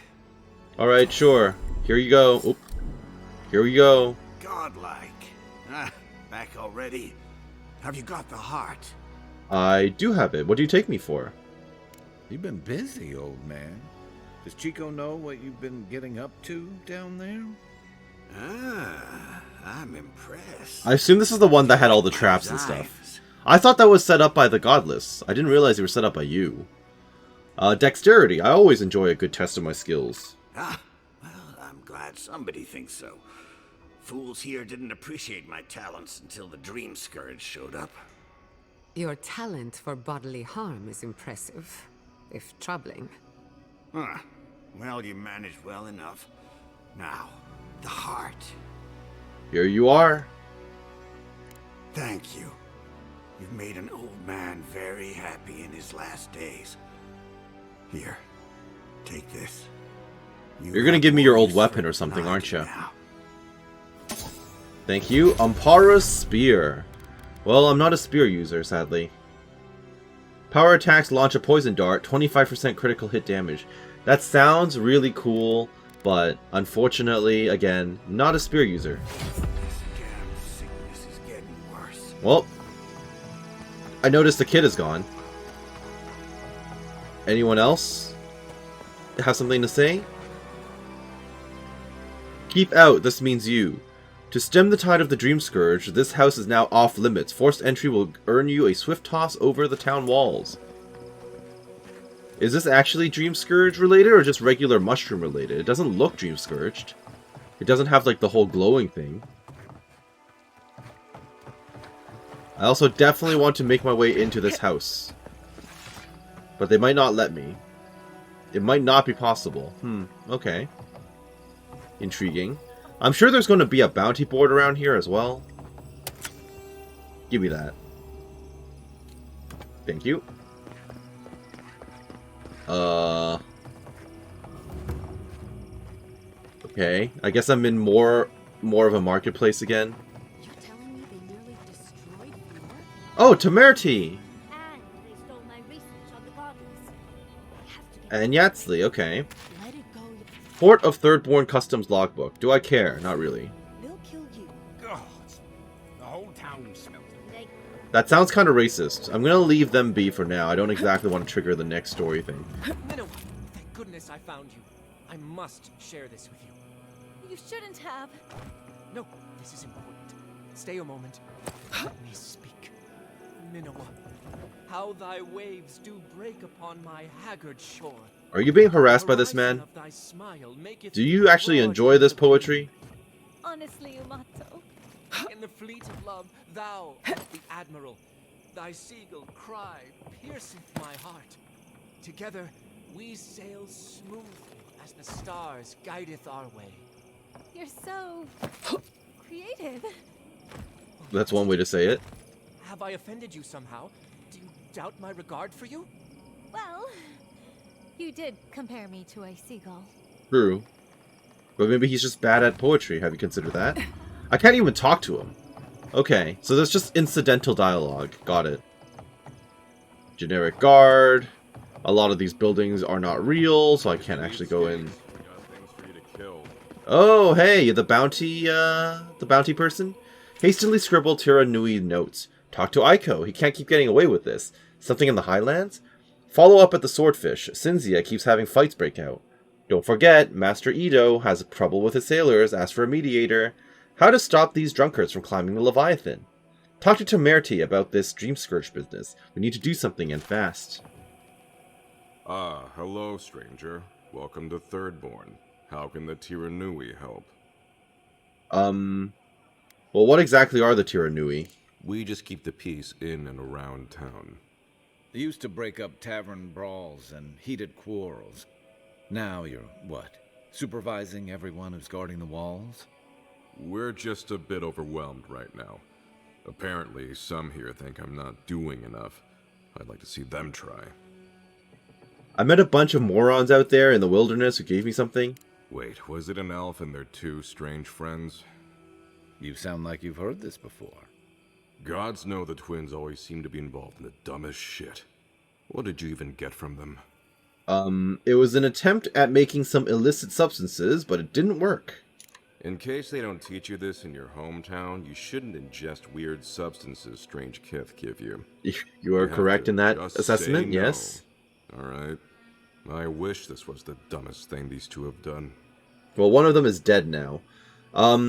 S1: Alright, sure. Here you go. Oop. Here we go.
S12: Godlike. Back already? Have you got the heart?
S1: I do have it. What do you take me for?
S2: You've been busy, old man. Does Chico know what you've been getting up to down there?
S12: I'm impressed.
S1: I assume this is the one that had all the traps and stuff. I thought that was set up by the Godless. I didn't realize they were set up by you. Dexterity. I always enjoy a good test of my skills.
S12: Well, I'm glad somebody thinks so. Fools here didn't appreciate my talents until the Dream Scourge showed up.
S11: Your talent for bodily harm is impressive, if troubling.
S12: Well, you managed well enough. Now, the heart.
S1: Here you are.
S12: Thank you. You've made an old man very happy in his last days. Here, take this.
S1: You're gonna give me your old weapon or something, aren't you? Thank you. Ampara's Spear. Well, I'm not a spear user, sadly. Power attacks launch a poison dart, 25% critical hit damage. That sounds really cool, but unfortunately, again, not a spear user. Well, I noticed the kid is gone. Anyone else have something to say? Keep out, this means you. To stem the tide of the Dream Scourge, this house is now off limits. Forced entry will earn you a swift toss over the town walls. Is this actually Dream Scourge related or just regular mushroom related? It doesn't look Dream Scourged. It doesn't have like the whole glowing thing. I also definitely want to make my way into this house. But they might not let me. It might not be possible. Okay. Intriguing. I'm sure there's going to be a bounty board around here as well. Give me that. Thank you. Okay. I guess I'm in more of a marketplace again.
S10: You're telling me they nearly destroyed Flora?
S1: Oh, Temerity!
S10: And they stole my research on the godless.
S1: And Yatsley, okay.
S10: Let it go.
S1: Port of Thirdborn Customs Logbook. Do I care? Not really.
S10: They'll kill you.
S4: God, the whole town smells.
S1: That sounds kind of racist. I'm gonna leave them be for now. I don't exactly want to trigger the next story thing.
S3: Minnow, thank goodness I found you. I must share this with you.
S7: You shouldn't have.
S3: No, this is important. Stay a moment. Let me speak. Minoa, how thy waves do break upon my haggard shore.
S1: Are you being harassed by this man? Do you actually enjoy this poetry?
S7: Honestly, Umato.
S3: In the fleet of love, thou, the admiral, thy seagull cry pierceth my heart. Together we sail smoothly as the stars guideth our way.
S7: You're so creative.
S1: That's one way to say it.
S3: Have I offended you somehow? Do you doubt my regard for you?
S7: Well, you did compare me to a seagull.
S1: True. But maybe he's just bad at poetry. Have you considered that? I can't even talk to him. Okay, so there's just incidental dialogue. Got it. Generic guard. A lot of these buildings are not real, so I can't actually go in. Oh, hey, the bounty person? Hastily scribbled Tira Nui notes. Talk to Aiko. He can't keep getting away with this. Something in the Highlands? Follow up at the Swordfish. Cinzia keeps having fights break out. Don't forget, Master Ito has trouble with his sailors. Ask for a mediator. How to stop these drunkards from climbing the Leviathan. Talk to Temerity about this Dream Scourge business. We need to do something and fast.
S13: Ah, hello, stranger. Welcome to Thirdborn. How can the Tiranui help?
S1: Well, what exactly are the Tiranui?
S13: We just keep the peace in and around town.
S2: They used to break up tavern brawls and heated quarrels. Now you're, what, supervising everyone who's guarding the walls?
S13: We're just a bit overwhelmed right now. Apparently, some here think I'm not doing enough. I'd like to see them try.
S1: I met a bunch of morons out there in the wilderness who gave me something.
S13: Wait, was it an elf and their two strange friends?
S2: You sound like you've heard this before.
S13: Gods know the twins always seem to be involved in the dumbest shit. What did you even get from them?
S1: It was an attempt at making some illicit substances, but it didn't work.
S13: In case they don't teach you this in your hometown, you shouldn't ingest weird substances strange kith give you.
S1: You are correct in that assessment,
S13: no.
S1: Yes.
S13: Alright. I wish this was the dumbest thing these two have done.
S1: Well, one of them is dead now.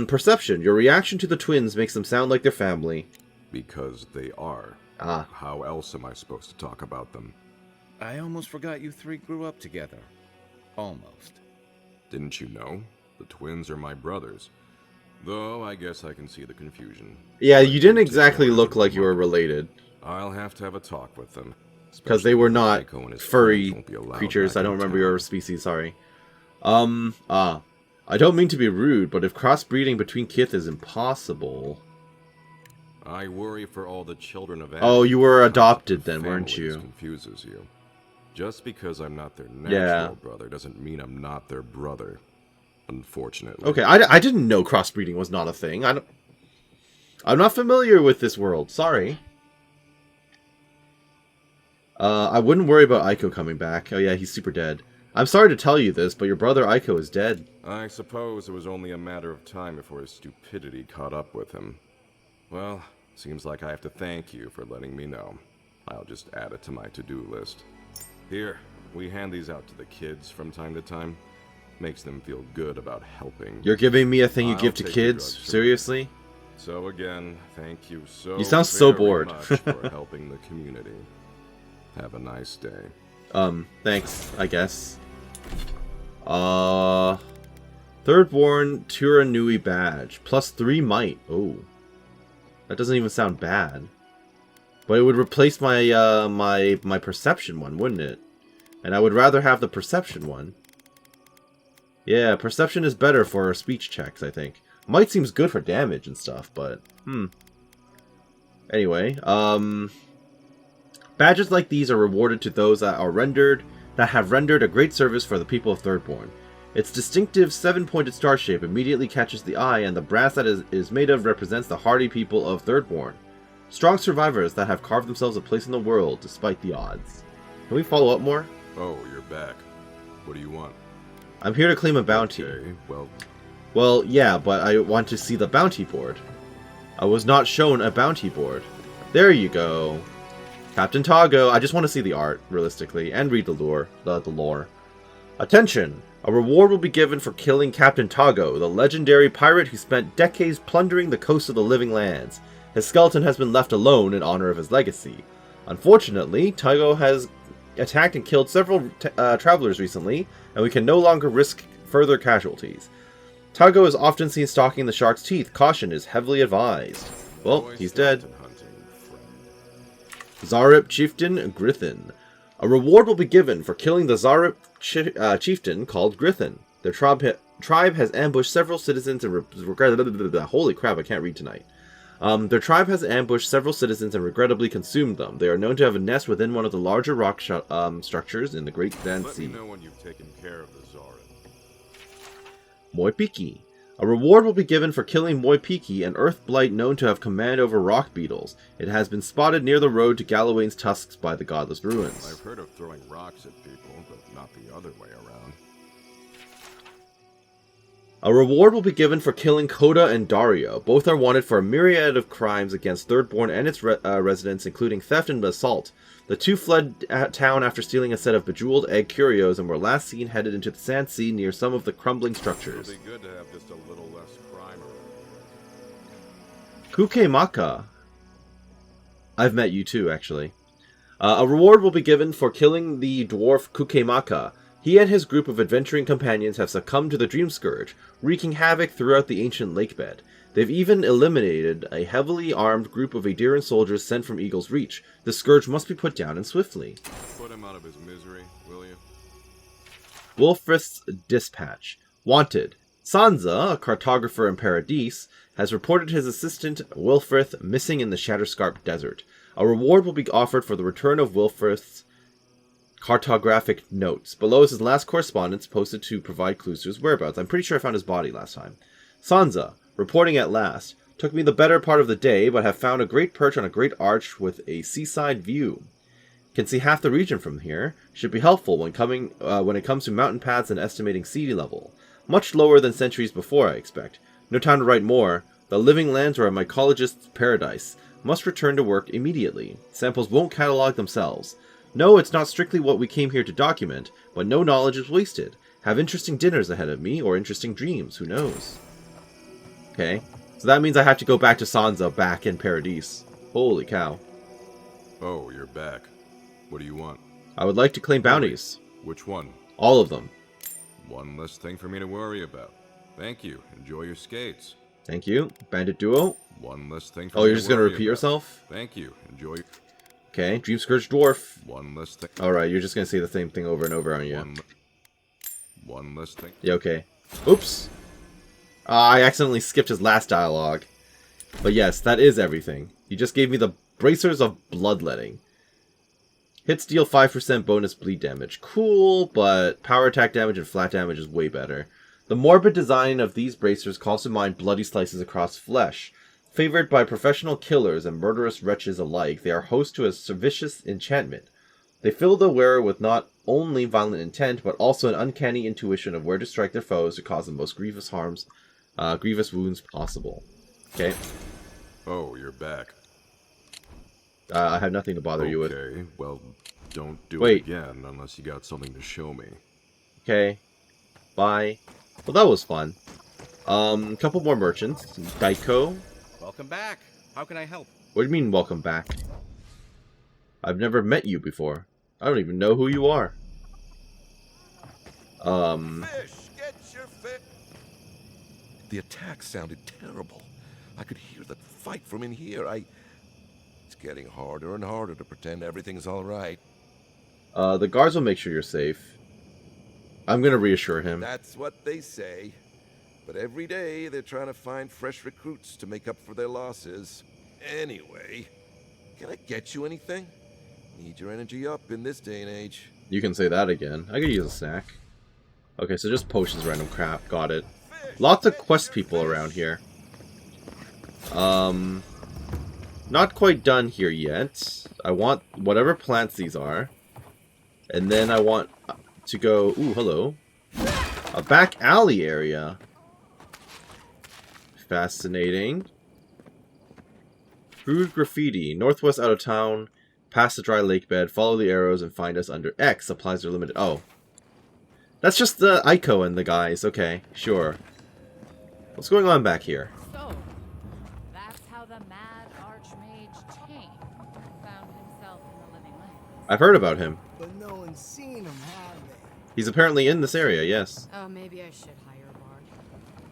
S1: Perception. Your reaction to the twins makes them sound like their family.
S13: Because they are.
S1: Ah.
S13: How else am I supposed to talk about them?
S2: I almost forgot you three grew up together. Almost.
S13: Didn't you know? The twins are my brothers. Though I guess I can see the confusion.
S1: Yeah, you didn't exactly look like you were related.
S13: I'll have to have a talk with them.
S1: Because they were not furry creatures. I don't remember your species, sorry. I don't mean to be rude, but if crossbreeding between kith is impossible...
S13: I worry for all the children of
S1: Oh, you were adopted then, weren't you?
S13: Confuses you. Just because I'm not their natural brother doesn't mean I'm not their brother. Unfortunately.
S1: Okay, I didn't know crossbreeding was not a thing. I'm not familiar with this world. Sorry. I wouldn't worry about Aiko coming back. Oh yeah, he's super dead. I'm sorry to tell you this, but your brother Aiko is dead.
S13: I suppose it was only a matter of time before his stupidity caught up with him. Well, seems like I have to thank you for letting me know. I'll just add it to my to-do list. Here, we hand these out to the kids from time to time. Makes them feel good about helping.
S1: You're giving me a thing you give to kids? Seriously?
S13: So again, thank you so
S1: You sound so
S13: very
S1: bored.
S13: much for helping the community. Have a nice day.
S1: Thanks, I guess. Thirdborn Turanui badge. +3 might. Oh. That doesn't even sound bad. But it would replace my, my perception one, wouldn't it? And I would rather have the perception one. Yeah, perception is better for speech checks, I think. Might seems good for damage and stuff, but... Anyway, badges like these are rewarded to those that have rendered a great service for the people of Thirdborn. Its distinctive 7-pointed star shape immediately catches the eye, and the brass that is made of represents the hardy people of Thirdborn. Strong survivors that have carved themselves a place in the world, despite the odds. Can we follow up more?
S13: Oh, you're back. What do you want?
S1: I'm here to claim a bounty.
S13: Okay,
S1: Well, yeah, but I want to see the bounty board. I was not shown a bounty board. There you go. Captain Tago. I just want to see the art, realistically, and read the lore. Attention! A reward will be given for killing Captain Tago, the legendary pirate who spent decades plundering the coast of the living lands. His skeleton has been left alone in honor of his legacy. Unfortunately, Tago has attacked and killed several travelers recently, and we can no longer risk further casualties. Tago is often seen stalking the shark's teeth. Caution is heavily advised. Well, he's dead. Zarip Chieftain Grithin. A reward will be given for killing the Zarip chieftain called Grithin. Their tribe has ambushed several citizens and holy crap, I can't read tonight. Their tribe has ambushed several citizens and regrettably consumed them. They are known to have a nest within one of the larger rock structures in the Great Grand Sea.
S13: Let me know when you've taken care of the Zarip.
S1: Moipiki. A reward will be given for killing Moipiki, an earth blight known to have command over rock beetles. It has been spotted near the road to Gallowayne's tusks by the Godless Ruins.
S13: I've heard of throwing rocks at people, but not the other way around.
S1: A reward will be given for killing Coda and Dario. Both are wanted for a myriad of crimes against Thirdborn and its residents, including theft and assault. The two fled town after stealing a set of bejeweled egg curios and were last seen headed into the Sand Sea near some of the crumbling structures.
S13: It'll be good to have just a little less crime around.
S1: Kukemaka. I've met you too, actually. A reward will be given for killing the dwarf Kukemaka. He and his group of adventuring companions have succumbed to the Dream Scourge, wreaking havoc throughout the ancient lake bed. They've even eliminated a heavily armed group of Adiran soldiers sent from Eagle's Reach. The Scourge must be put down and swiftly.
S13: Put him out of his misery, will you?
S1: Wilfrith's Dispatch. Wanted. Sansa, a cartographer in Paradise, has reported his assistant, Wilfrith, missing in the Shatterscarp Desert. A reward will be offered for the return of Wilfrith's cartographic notes. Below is his last correspondence posted to provide clues to his whereabouts. I'm pretty sure I found his body last time. Sansa. Reporting at last. Took me the better part of the day, but have found a great perch on a great arch with a seaside view. Can see half the region from here. Should be helpful when it comes to mountain paths and estimating sea level. Much lower than centuries before, I expect. No time to write more. The living lands are a mycologist's paradise. Must return to work immediately. Samples won't catalog themselves. No, it's not strictly what we came here to document, but no knowledge is wasted. Have interesting dinners ahead of me, or interesting dreams, who knows? Okay, so that means I have to go back to Sansa, back in Paradise. Holy cow.
S13: Oh, you're back. What do you want?
S1: I would like to claim bounties.
S13: Which one?
S1: All of them.
S13: One less thing for me to worry about. Thank you. Enjoy your skates.
S1: Thank you. Bandit Duo.
S13: One less thing for
S1: Oh,
S13: me
S1: you're just going to repeat yourself?
S13: Thank you. Enjoy.
S1: Okay, Dream Scourge Dwarf.
S13: One less thing.
S1: Alright, you're just going to say the same thing over and over, aren't you?
S13: One less thing.
S1: Yeah, okay. Oops. I accidentally skipped his last dialogue. But yes, that is everything. You just gave me the Bracers of Bloodletting. Hits deal 5% bonus bleed damage. Cool, but power attack damage and flat damage is way better. The morbid design of these bracers calls to mind bloody slices across flesh. Favored by professional killers and murderous wretches alike, they are host to a vicious enchantment. They fill the wearer with not only violent intent, but also an uncanny intuition of where to strike their foes to cause the most grievous wounds possible. Okay.
S13: Oh, you're back.
S1: I have nothing to bother you with.
S13: Okay, well, don't do
S1: Wait.
S13: it again unless you got something to show me.
S1: Okay. Bye. Well, that was fun. Couple more merchants. Geico.
S14: Welcome back. How can I help?
S1: What do you mean, welcome back? I've never met you before. I don't even know who you are.
S15: Fish, get your fish. The attack sounded terrible. I could hear the fight from in here. It's getting harder and harder to pretend everything's all right.
S1: The guards will make sure you're safe. I'm gonna reassure him.
S15: That's what they say. But every day they're trying to find fresh recruits to make up for their losses. Anyway, can I get you anything? Need your energy up in this day and age.
S1: You can say that again. I could use a snack. Okay, so just potions, random crap. Got it. Lots of quest people around here. Not quite done here yet. I want whatever plants these are. And then I want to go... Ooh, hello. A back alley area. Fascinating. Crude graffiti. Northwest out of town. Past the dry lake bed. Follow the arrows and find us under X. Supplies are limited. Oh. That's just the Ico and the guys. Okay, sure. What's going on back here?
S6: So, that's how the mad archmage Tane found himself in the living land.
S1: I've heard about him.
S16: But no one's seen him, have they?
S1: He's apparently in this area, yes.
S6: Oh, maybe I should hire a bard.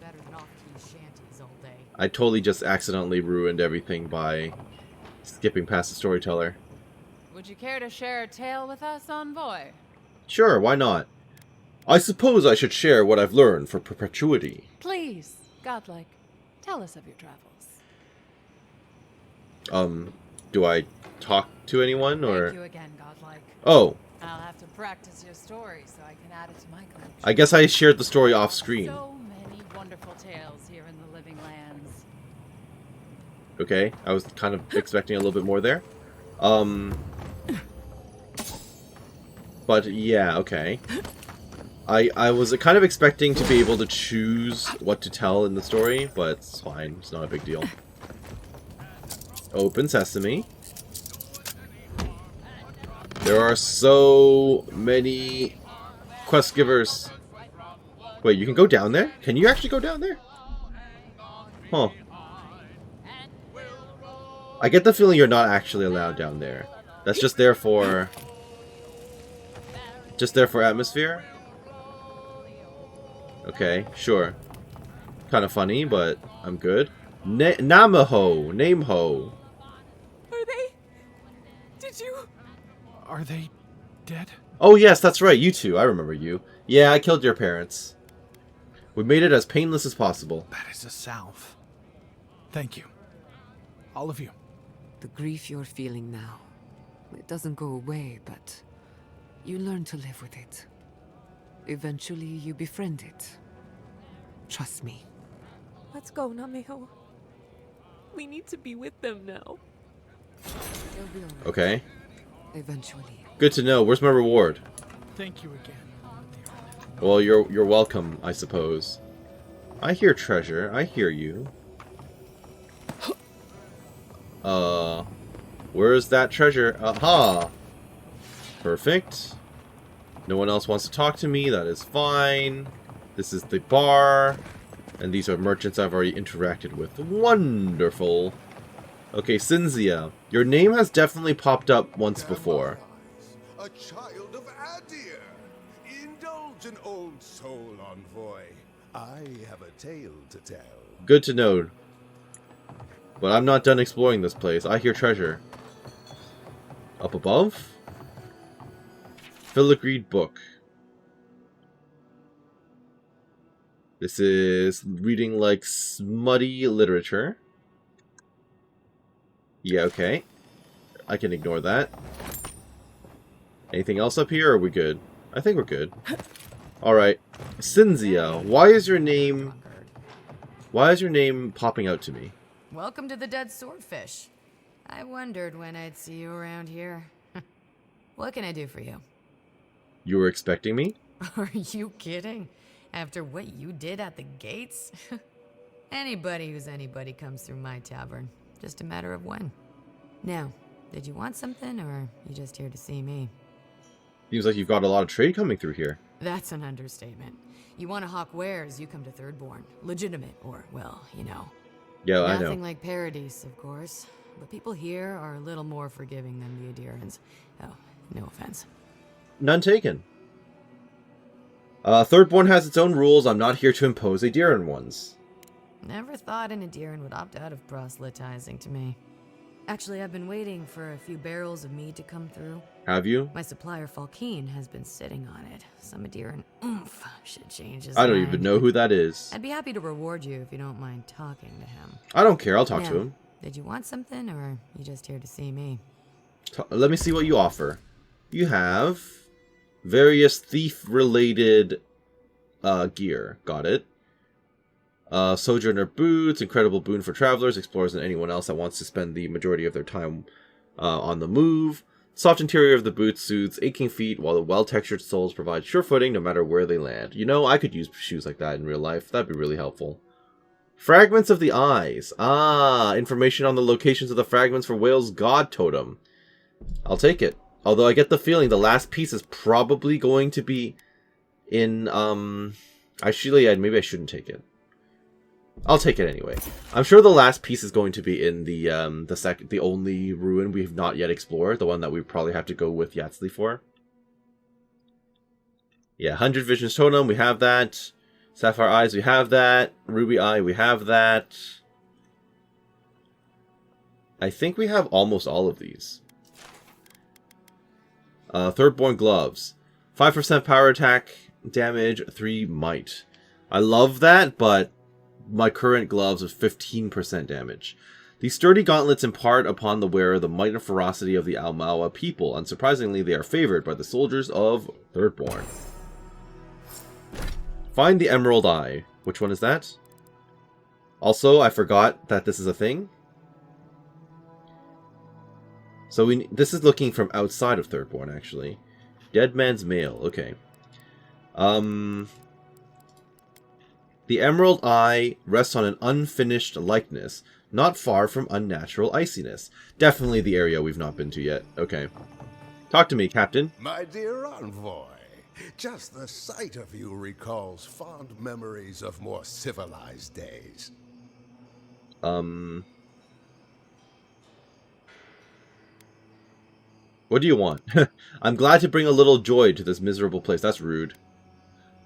S6: Better than off to shanties all day.
S1: I totally just accidentally ruined everything by skipping past the storyteller.
S6: Would you care to share a tale with us, envoy?
S1: Sure, why not? I suppose I should share what I've learned for perpetuity.
S6: Please, godlike, tell us of your travels.
S1: Do I talk to anyone, or...
S6: Thank you again, godlike.
S1: Oh.
S6: I'll have to practice your story so I can add it to my collection.
S1: I guess I shared the story off screen.
S6: So many wonderful tales here in the living lands.
S1: Okay, I was kind of expecting a little bit more there. But yeah, okay. I was kind of expecting to be able to choose what to tell in the story, but it's fine. It's not a big deal. Open sesame. There are so many quest givers. Wait, you can go down there? Can you actually go down there? Huh. I get the feeling you're not actually allowed down there. That's just there for... Just there for atmosphere? Okay, sure. Kind of funny, but I'm good. Namaho! Nameho!
S4: Are they... Did you... Are they dead?
S1: Oh yes, that's right, you two. I remember you. Yeah, I killed your parents. We made it as painless as possible.
S4: That is a salve. Thank you. All of you.
S11: The grief you're feeling now, it doesn't go away, but you learn to live with it. Eventually, you befriend it. Trust me.
S7: Let's go, Nameho. We need to be with them now.
S11: They'll be all right.
S1: Okay.
S11: Eventually.
S1: Good to know. Where's my reward?
S4: Thank you again.
S1: Well, you're welcome, I suppose. I hear treasure. I hear you. Where's that treasure? Aha! Perfect. No one else wants to talk to me. That is fine. This is the bar. And these are merchants I've already interacted with. Wonderful. Okay, Cinzia. Your name has definitely popped up once before.
S17: A child of Adir. Indulge an old soul, envoy. I have a tale to tell.
S1: Good to know. But I'm not done exploring this place. I hear treasure. Up above? Filigreed book. This is reading like smutty literature. Yeah, okay. I can ignore that. Anything else up here, or are we good? I think we're good. Alright. Cynthia, why is your name popping out to me?
S6: Welcome to the Dead Swordfish. I wondered when I'd see you around here. What can I do for you?
S1: You were expecting me?
S6: Are you kidding? After what you did at the gates? Anybody who's anybody comes through my tavern. Just a matter of when. Now, did you want something, or are you just here to see me?
S1: Seems like you've got a lot of trade coming through here.
S6: That's an understatement. You want to hawk wares, you come to Thirdborn. Legitimate, or, well, you know.
S1: Yeah, I know.
S6: Nothing like Paradise, of course. But people here are a little more forgiving than the Adirans. Oh, no offense.
S1: None taken. Thirdborn has its own rules. I'm not here to impose Adiran ones.
S6: Never thought an Adiran would opt out of proselytizing to me. Actually, I've been waiting for a few barrels of mead to come through.
S1: Have you?
S6: My supplier, Falkeen, has been sitting on it. Some Adiran oomph should change his
S1: I don't
S6: mind.
S1: even know who that is.
S6: I'd be happy to reward you if you don't mind talking to him.
S1: I don't care. I'll talk
S6: Now,
S1: to him.
S6: Did you want something, or are you just here to see me?
S1: Let me see what you offer. You have various thief-related gear. Got it. Sojourner boots, incredible boon for travelers, explorers, and anyone else that wants to spend the majority of their time on the move. Soft interior of the boots soothes aching feet, while the well-textured soles provide sure footing no matter where they land. You know, I could use shoes like that in real life. That'd be really helpful. Fragments of the eyes. Ah, information on the locations of the fragments for Whale's god totem. I'll take it. Although I get the feeling the last piece is probably going to be in, actually, maybe I shouldn't take it. I'll take it anyway. I'm sure the last piece is going to be in the only ruin we've not yet explored, the one that we probably have to go with Yatsley for. Yeah, 100 Visions Totem, we have that. Sapphire Eyes, we have that. Ruby Eye, we have that. I think we have almost all of these. Thirdborn Gloves. 5% power attack damage, 3 might. I love that, but my current gloves have 15% damage. These sturdy gauntlets impart upon the wearer the might and ferocity of the Almawa people. Unsurprisingly, they are favored by the soldiers of Thirdborn. Find the Emerald Eye. Which one is that? Also, I forgot that this is a thing. So this is looking from outside of Thirdborn, actually. Dead Man's Mail. Okay. The Emerald Eye rests on an unfinished likeness, not far from unnatural iciness. Definitely the area we've not been to yet. Okay. Talk to me, Captain.
S17: My dear envoy, just the sight of you recalls fond memories of more civilized days.
S1: What do you want? I'm glad to bring a little joy to this miserable place. That's rude.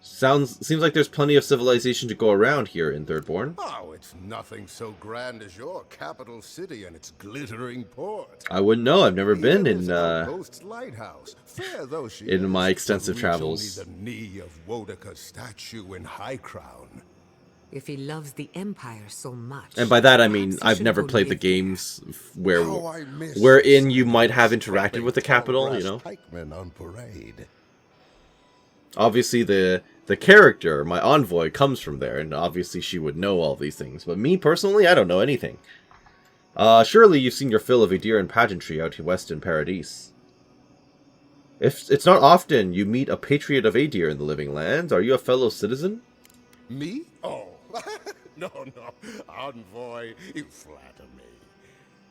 S1: Seems like there's plenty of civilization to go around here in Thirdborn.
S17: Oh, it's nothing so grand as your capital city and its glittering port.
S1: I wouldn't know. I've never been in
S17: lighthouse, fair though she
S1: in
S17: is,
S1: my extensive travels.
S17: Only the knee of Wodaka's statue in High Crown.
S11: If he loves the Empire so much.
S1: And by that I mean I've never played the games wherein you might have interacted with the capital, you know.
S17: Pikemen on parade.
S1: Obviously the character, my envoy, comes from there, and obviously she would know all these things. But me, personally, I don't know anything. Surely you've seen your fill of Adiran pageantry out west in Paradise. If it's not often you meet a patriot of Adir in the living lands, are you a fellow citizen?
S17: Me? Oh, no, envoy, you flatter me.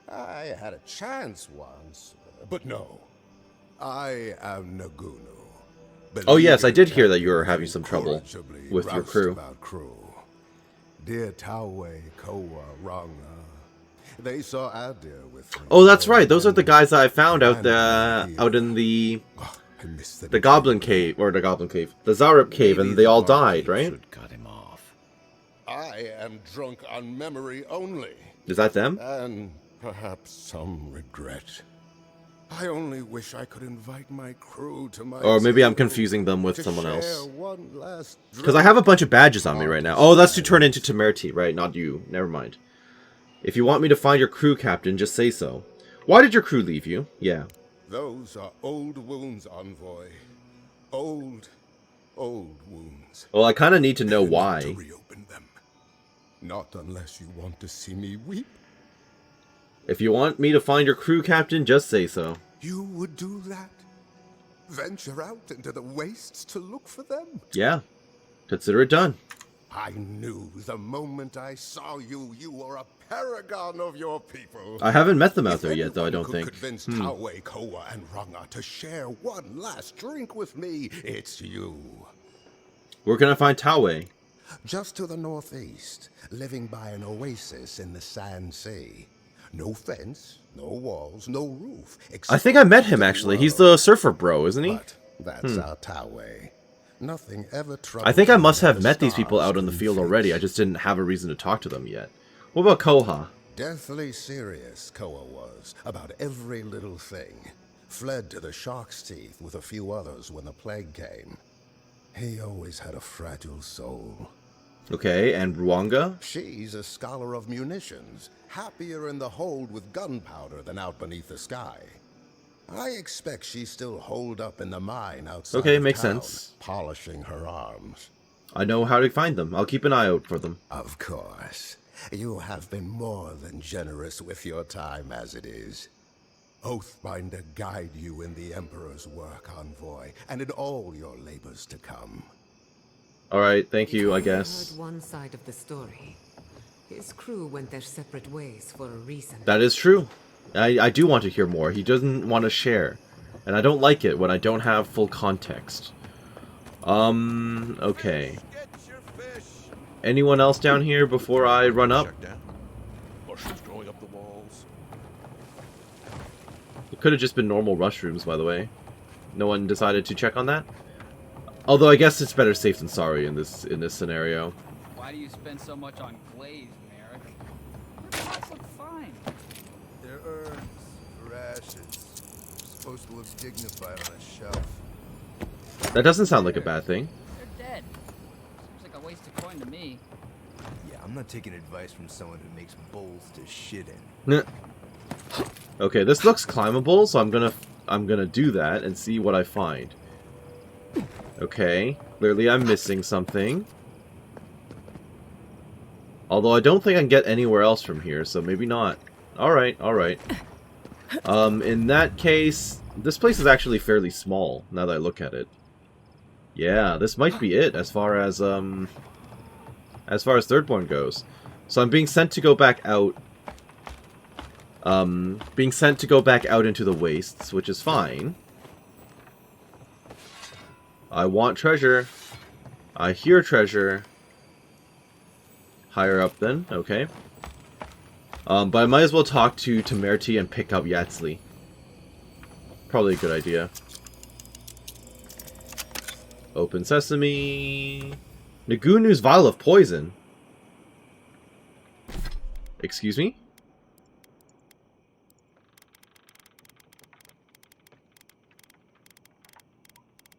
S17: I had a chance once, but no. I am Nagunu.
S1: Oh yes, I did hear that you were having some trouble with your crew.
S17: Dear Tawe, Koa, Ranga, they saw Adir with me.
S1: Oh, that's right. Those are the guys that I found out in the Goblin Cave, or the Zarup Cave, and they all died, right?
S17: I am drunk on memory only.
S1: Is that them?
S17: And perhaps some regret. I only wish I could invite my crew to my
S1: Or maybe I'm
S17: table
S1: confusing them with
S17: to
S1: someone
S17: share
S1: else.
S17: one last
S1: Because I have a
S17: drink.
S1: bunch of badges on me right now. Oh, that's to turn into Temerity, right? Not you. Never mind. If you want me to find your crew, Captain, just say so. Why did your crew leave you? Yeah.
S17: Those are old wounds, Envoy. Old wounds.
S1: Well, I kind of need to know
S17: Better not
S1: why.
S17: to reopen them. Not unless you want to see me weep.
S1: If you want me to find your crew, Captain, just say so.
S17: You would do that? Venture out into the wastes to look for them?
S1: Yeah. Consider it done.
S17: I knew the moment I saw you, you were a paragon of your people.
S1: I haven't met them out
S17: If
S1: there yet, though, I
S17: anyone
S1: don't
S17: could
S1: think.
S17: convince Taue, Koa, and Ranga to share one last drink with me, it's you.
S1: Where can I find Taue?
S17: Just to the northeast, living by an oasis in the Sand Sea. No fence, no walls, no roof.
S1: I think I met him, actually. He's the surfer bro, isn't he?
S17: But that's our Taue. Nothing ever troubles
S1: I think I
S17: him
S1: must
S17: but
S1: have
S17: the
S1: met these people
S17: stars
S1: out on the
S17: and
S1: field
S17: fate.
S1: already. I just didn't have a reason to talk to them yet. What about Koha?
S17: Deathly serious, Koa was, about every little thing. Fled to the shark's teeth with a few others when the plague came. He always had a fragile soul.
S1: Okay, and Ruanga?
S17: She's a scholar of munitions, happier in the hold with gunpowder than out beneath the sky. I expect she's still holed up in the mine outside
S1: Okay,
S17: of
S1: makes
S17: town,
S1: sense.
S17: polishing her arms.
S1: I know how to find them. I'll keep an eye out for them.
S17: Of course. You have been more than generous with your time as it is. Oathbinder guide you in the Emperor's work, Envoy, and in all your labors to come.
S1: Alright, thank you, I
S11: I
S1: guess.
S11: heard one side of the story. His crew went their separate ways for a reason.
S1: That is true. I do want to hear more. He doesn't want to share. And I don't like it when I don't have full context. Okay. Anyone else down here before I run up?
S15: Mushrooms growing up the walls.
S1: It could have just been normal mushrooms, by the way. No one decided to check on that? Although I guess it's better safe than sorry in this scenario.
S18: Why do you spend so much on glaze, Merrick? Your pots look fine.
S19: They're herbs for ashes. Supposed to look dignified on a shelf.
S1: That doesn't sound like a bad thing.
S18: They're dead. Seems like a waste of coin to me.
S19: Yeah, I'm not taking advice from someone who makes bowls to shit in.
S1: Nah. Okay, this looks climbable, so I'm gonna do that and see what I find. Okay, clearly I'm missing something. Although I don't think I can get anywhere else from here, so maybe not. Alright, alright. In that case, this place is actually fairly small, now that I look at it. Yeah, this might be it, as far as Thirdborn goes. So I'm being sent to go back out. Being sent to go back out into the wastes, which is fine. I want treasure. I hear treasure. Higher up then, okay. But I might as well talk to Temerity and pick up Yatzli. Probably a good idea. Open sesame. Nagunu's vial of poison. Excuse me?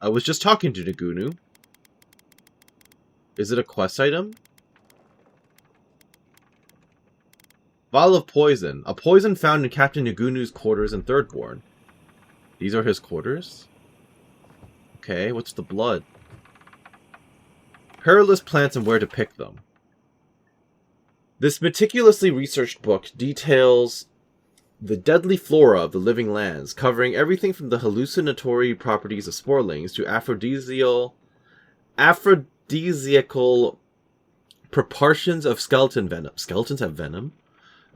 S1: I was just talking to Nagunu. Is it a quest item? Vial of poison. A poison found in Captain Nagunu's quarters in Thirdborn. These are his quarters? Okay, what's the blood? Perilous plants and where to pick them. This meticulously researched book details the deadly flora of the living lands, covering everything from the hallucinatory properties of sporelings to aphrodisiacal proportions of skeleton venom. Skeletons have venom?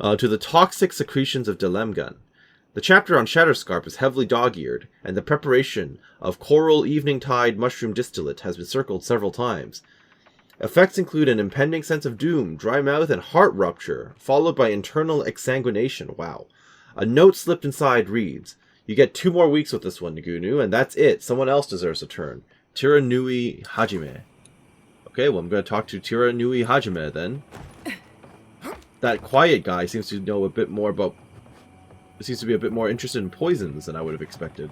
S1: To the toxic secretions of Delemgun. The chapter on Shatterscarp is heavily dog-eared, and the preparation of coral evening-tide mushroom distillate has been circled several times. Effects include an impending sense of doom, dry mouth, and heart rupture, followed by internal exsanguination. Wow. A note slipped inside reads, "You get 2 more weeks with this one, Nagunu, and that's it. Someone else deserves a turn. Tiranui Hajime." Okay, well, I'm going to talk to Tiranui Hajime then. That quiet guy seems to know a bit more about seems to be a bit more interested in poisons than I would have expected.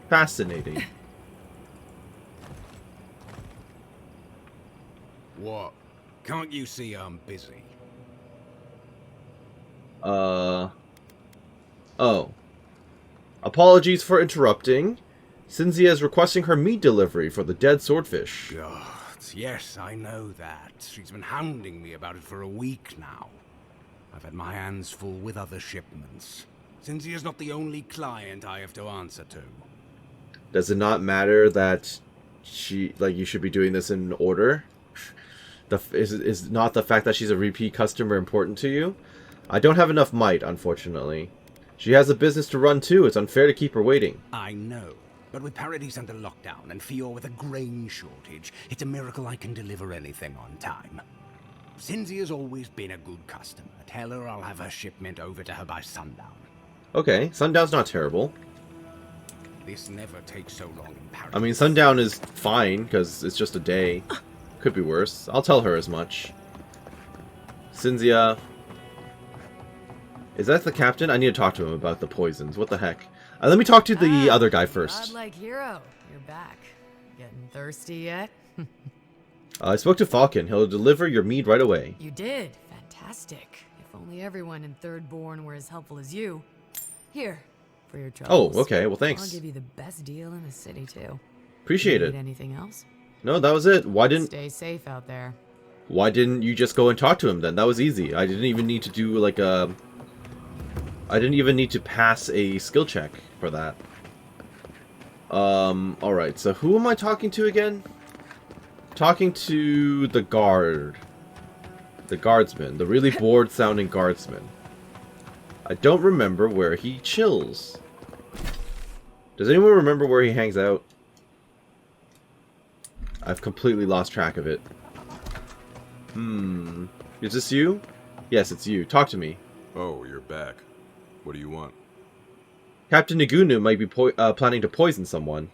S1: Fascinating.
S2: What? Can't you see I'm busy?
S1: Oh. Apologies for interrupting. Cynthia is requesting her meat delivery for the dead swordfish.
S2: God, yes, I know that. She's been hounding me about it for a week now. I've had my hands full with other shipments. Cynthia's not the only client I have to answer to.
S1: Does it not matter that you should be doing this in order? Is not the fact that she's a repeat customer important to you? I don't have enough might, unfortunately. She has a business to run too. It's unfair to keep her waiting.
S2: I know, but with Paradise under lockdown and Fior with a grain shortage, it's a miracle I can deliver anything on time. Cynthia's always been a good customer. Tell her I'll have her shipment over to her by sundown.
S1: Okay, sundown's not terrible.
S2: This never takes so long in Paradise.
S1: I mean, sundown is fine, because it's just a day. Could be worse. I'll tell her as much. Cynthia. Is that the captain? I need to talk to him about the poisons. What the heck? Let me talk to the other guy first.
S20: Godlike hero, you're back. Getting thirsty yet?
S1: I spoke to Falcon. He'll deliver your mead right away.
S20: You did. Fantastic. If only everyone in Thirdborn were as helpful as you. Here, for your troubles.
S1: Oh, okay. Well, thanks.
S20: I'll give you the best deal in the city, too.
S1: Appreciate it.
S20: Need anything else?
S1: No, that was it. Why didn't...
S20: Stay safe out there.
S1: Why didn't you just go and talk to him then? That was easy. I didn't even need to do, like, a... I didn't even need to pass a skill check for that. Alright, so who am I talking to again? Talking to the guard. The guardsman. The really bored-sounding guardsman. I don't remember where he chills. Does anyone remember where he hangs out? I've completely lost track of it. Is this you? Yes, it's you. Talk to me.
S13: Oh, you're back. What do you want?
S1: Captain Nagunu might be planning to poison someone.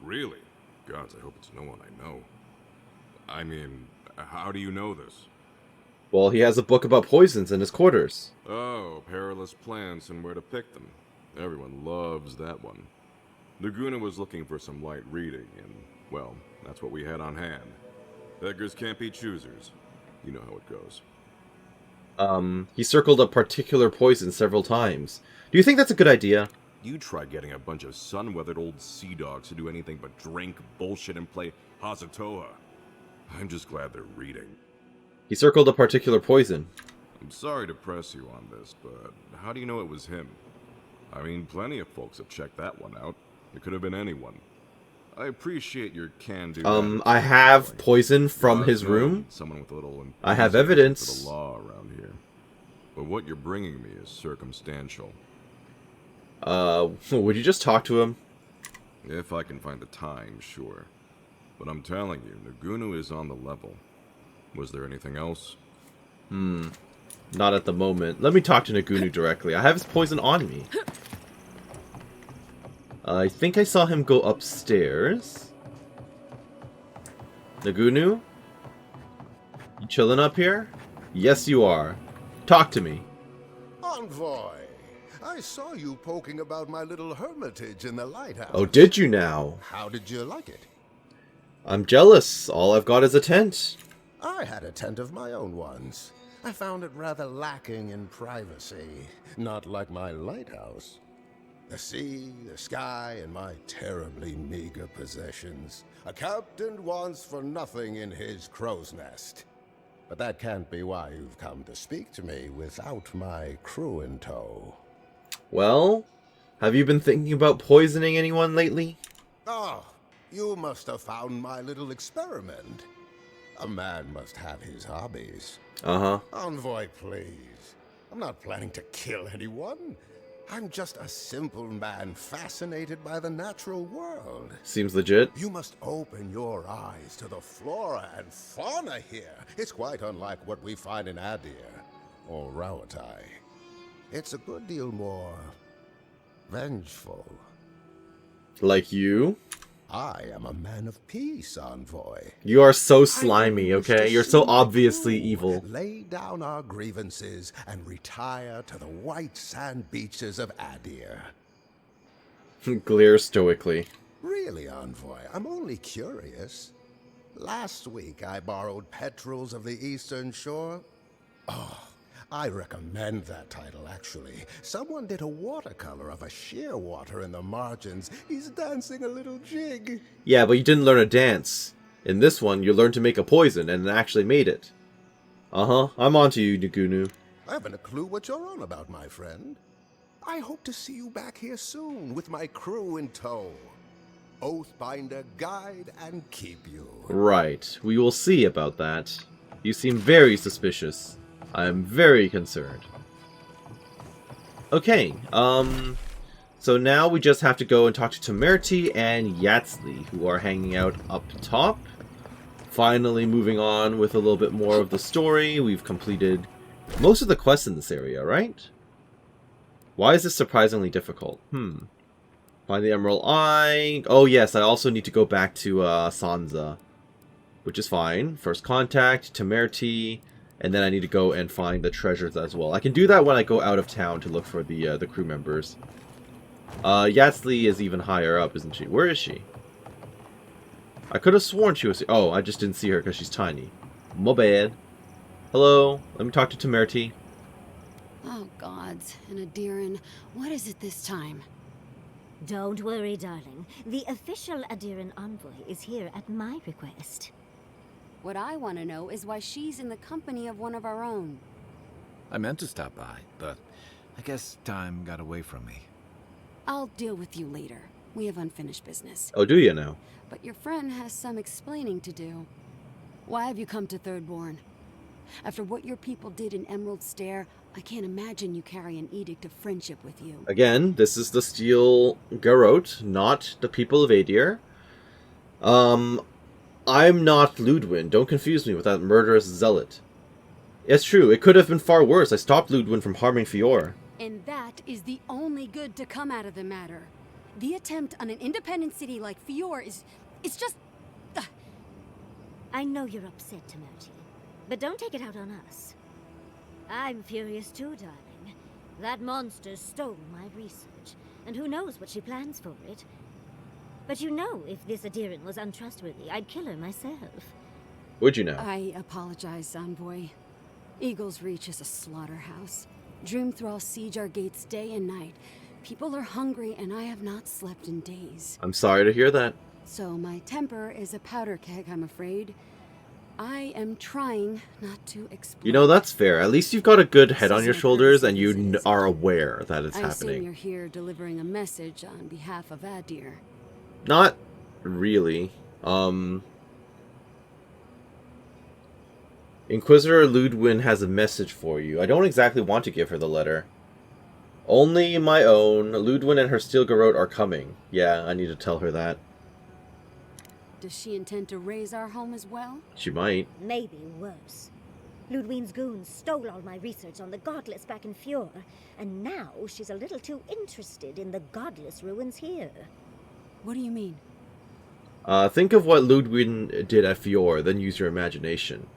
S13: Really? Gods, I hope it's no one I know. I mean, how do you know this?
S1: Well, he has a book about poisons in his quarters.
S13: Oh, perilous plants and where to pick them. Everyone loves that one. Naguna was looking for some light reading, and, well, that's what we had on hand. Beggars can't be choosers. You know how it goes.
S1: He circled a particular poison several times. Do you think that's a good idea?
S13: You try getting a bunch of sun-weathered old sea dogs to do anything but drink, bullshit, and play Hazatoa. I'm just glad they're reading.
S1: He circled a particular poison.
S13: I'm sorry to press you on this, but how do you know it was him? I mean, plenty of folks have checked that one out. It could have been anyone. I appreciate your can-do.
S1: I have poison from his room.
S13: Someone with a little
S1: I have evidence
S13: for the law around here. But what you're bringing me is circumstantial.
S1: Would you just talk to him?
S13: If I can find the time, sure. But I'm telling you, Nagunu is on the level. Was there anything else?
S1: Not at the moment. Let me talk to Nagunu directly. I have his poison on me. I think I saw him go upstairs. Nagunu? You chilling up here? Yes, you are. Talk to me.
S19: Envoy, I saw you poking about my little hermitage in the lighthouse.
S1: Oh, did you now?
S19: How did you like it?
S1: I'm jealous. All I've got is a tent.
S19: I had a tent of my own once. I found it rather lacking in privacy. Not like my lighthouse. The sea, the sky, and my terribly meager possessions. A captain wants for nothing in his crow's nest. But that can't be why you've come to speak to me without my crew in tow.
S1: Well, have you been thinking about poisoning anyone lately?
S19: Oh, you must have found my little experiment. A man must have his hobbies.
S1: Uh-huh.
S19: Envoy, please. I'm not planning to kill anyone. I'm just a simple man fascinated by the natural world.
S1: Seems legit.
S19: You must open your eyes to the flora and fauna here. It's quite unlike what we find in Adir or Rawatai. It's a good deal more vengeful.
S1: Like you?
S19: I am a man of peace, Envoy.
S1: You are so slimy, okay? You're so obviously evil.
S19: Lay down our grievances and retire to the white sand beaches of Adir.
S1: Glare stoically.
S19: Really, Envoy, I'm only curious. Last week I borrowed petrels of the Eastern Shore. Oh, I recommend that title, actually. Someone did a watercolor of a shearwater in the margins. He's dancing a little jig.
S1: Yeah, but you didn't learn a dance. In this one, you learned to make a poison and actually made it. Uh-huh, I'm onto you, Nagunu.
S19: I haven't a clue what you're on about, my friend. I hope to see you back here soon with my crew in tow. Oathbinder, guide, and keep you.
S1: Right, we will see about that. You seem very suspicious. I am very concerned. Okay, so now we just have to go and talk to Temerity and Yatzli, who are hanging out up top. Finally moving on with a little bit more of the story. We've completed most of the quests in this area, right? Why is this surprisingly difficult? Find the Emerald Eye. Oh yes, I also need to go back to Sansa, which is fine. First Contact, Temerity, and then I need to go and find the treasures as well. I can do that when I go out of town to look for the crew members. Yatzli is even higher up, isn't she? Where is she? I could have sworn she was... Oh, I just didn't see her because she's tiny. My bad. Hello, let me talk to Temerity.
S10: Oh, gods, and Adiran, what is it this time?
S21: Don't worry, darling. The official Adiran envoy is here at my request.
S10: What I want to know is why she's in the company of one of our own.
S2: I meant to stop by, but I guess time got away from me.
S10: I'll deal with you later. We have unfinished business.
S1: Oh, do you now?
S10: But your friend has some explaining to do. Why have you come to Thirdborn? After what your people did in Emerald Stair, I can't imagine you carry an edict of friendship with you.
S1: Again, this is the Steel Garrote, not the people of Adir. I'm not Ludwin. Don't confuse me with that murderous zealot. It's true, it could have been far worse. I stopped Ludwin from harming Fior.
S10: And that is the only good to come out of the matter. The attempt on an independent city like Fior it's just...
S21: I know you're upset, Temerity, but don't take it out on us. I'm furious too, darling. That monster stole my research, and who knows what she plans for it. But you know, if this Adiran was untrustworthy, I'd kill her myself.
S1: Would you now?
S10: I apologize, Envoy. Eagle's Reach is a slaughterhouse. Dreamthrall siege our gates day and night. People are hungry, and I have not slept in days.
S1: I'm sorry to hear that.
S10: So my temper is a powder keg, I'm afraid. I am trying not to explode.
S1: You know, that's fair. At least you've got a good head on your shoulders, and you are aware that it's
S10: I assume
S1: happening.
S10: you're here delivering a message on behalf of Adir.
S1: Not really. Inquisitor Ludwin has a message for you. I don't exactly want to give her the letter. Only my own. Ludwin and her Steel Garrote are coming. Yeah, I need to tell her that.
S10: Does she intend to raise our home as well?
S1: She might.
S21: Maybe worse. Ludwin's goons stole all my research on the Godless back in Fior, and now she's a little too interested in the Godless ruins here.
S10: What do you mean?
S1: Think of what Ludwin did at Fior, then use your imagination.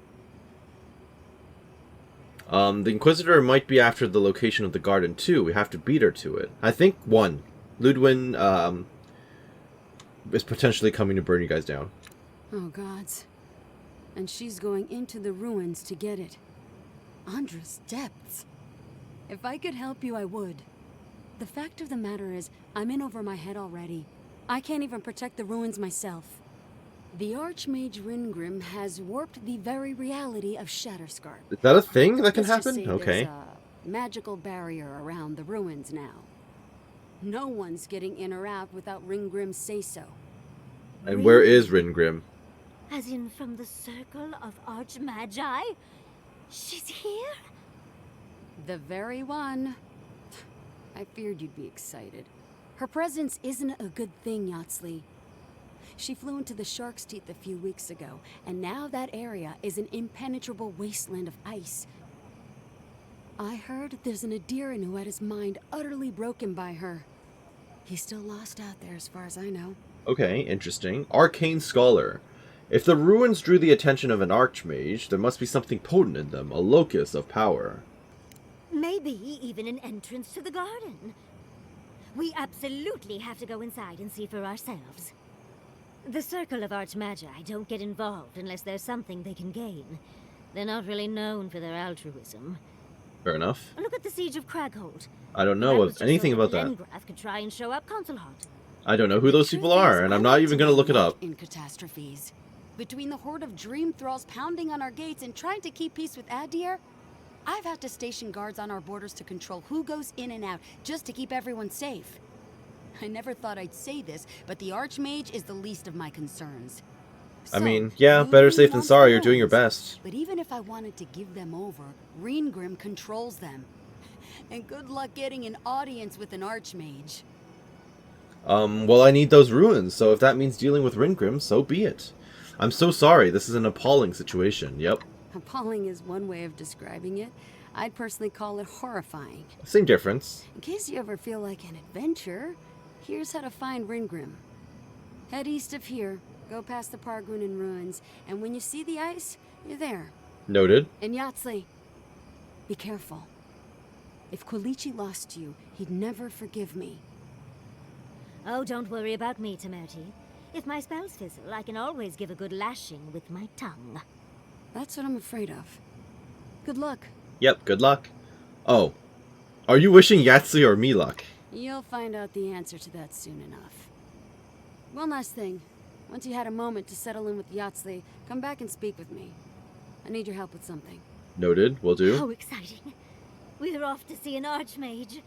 S1: The Inquisitor might be after the location of the garden too. We have to beat her to it. I think one. Ludwin is potentially coming to burn you guys down.
S10: Oh, gods. And she's going into the ruins to get it. Andra's depths. If I could help you, I would. The fact of the matter is, I'm in over my head already. I can't even protect the ruins myself. The Archmage Ringrim has warped the very reality of Shatterscarp.
S1: Is that a thing that can
S10: Let's just
S1: happen?
S10: say
S1: Okay.
S10: there's a magical barrier around the ruins now. No one's getting in or out without Ringgrim's say-so.
S1: And where is Ringrim?
S21: As in from the Circle of Archmagi? She's here?
S10: The very one. I feared you'd be excited. Her presence isn't a good thing, Yatzli. She flew into the Shark's Teeth a few weeks ago, and now that area is an impenetrable wasteland of ice. I heard there's an Adiran who had his mind utterly broken by her. He's still lost out there as far as I know.
S1: Okay, interesting. Arcane Scholar. If the ruins drew the attention of an archmage, there must be something potent in them, a locus of power.
S21: Maybe even an entrance to the garden. We absolutely have to go inside and see for ourselves. The Circle of Archmagi don't get involved unless there's something they can gain. They're not really known for their altruism.
S1: Fair enough.
S21: Look at the Siege of Craghold.
S1: I don't know anything about that.
S21: Lengraf could try and show up Consulhart.
S1: I don't know who those people are, and I'm not even going to look it up.
S8: In catastrophes. Between the horde of dream thralls pounding on our gates and trying to keep peace with Adir, I've had to station guards on our borders to control who goes in and out, just to keep everyone safe. I never thought I'd say this, but the Archmage is the least of my concerns.
S1: I mean, yeah, better safe than sorry, you're doing your best.
S8: But even if I wanted to give them over, Reengrim controls them. And good luck getting an audience with an Archmage.
S1: Well, I need those ruins, so if that means dealing with Ringrim, so be it. I'm so sorry, this is an appalling situation, yep.
S8: Appalling is one way of describing it. I'd personally call it horrifying.
S1: Same difference.
S8: In case you ever feel like an adventure, here's how to find Ringrim. Head east of here, go past the Pargunan ruins, and when you see the ice, you're there.
S1: Noted.
S8: And Yahtzee, be careful. If Quilichi lost you, he'd never forgive me.
S21: Oh, don't worry about me, Temerti. If my spells fizzle, I can always give a good lashing with my tongue.
S8: That's what I'm afraid of. Good luck.
S1: Yep, good luck. Oh. Are you wishing Yahtzee or me luck?
S8: You'll find out the answer to that soon enough. One last thing. Once you had a moment to settle in with Yahtzee, come back and speak with me. I need your help with something.
S1: Noted, will do.
S21: How exciting. We're off to see an Archmage.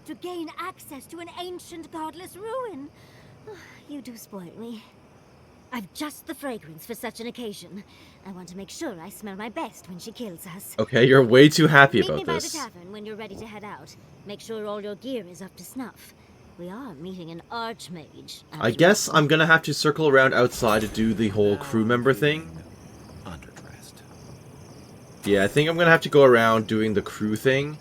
S21: To gain access to an ancient godless ruin. You do spoil me. I've just the fragrance for such an occasion. I want to make sure I smell my best when she kills us.
S1: Okay, you're way too happy
S21: Meet
S1: about
S21: me by
S1: this.
S21: the tavern when you're ready to head out. Make sure all your gear is up to snuff. We are meeting an Archmage.
S1: I guess I'm gonna have to circle around outside to do the whole crew member thing.
S2: Underdressed.
S1: Yeah, I think I'm gonna have to go around doing the crew thing.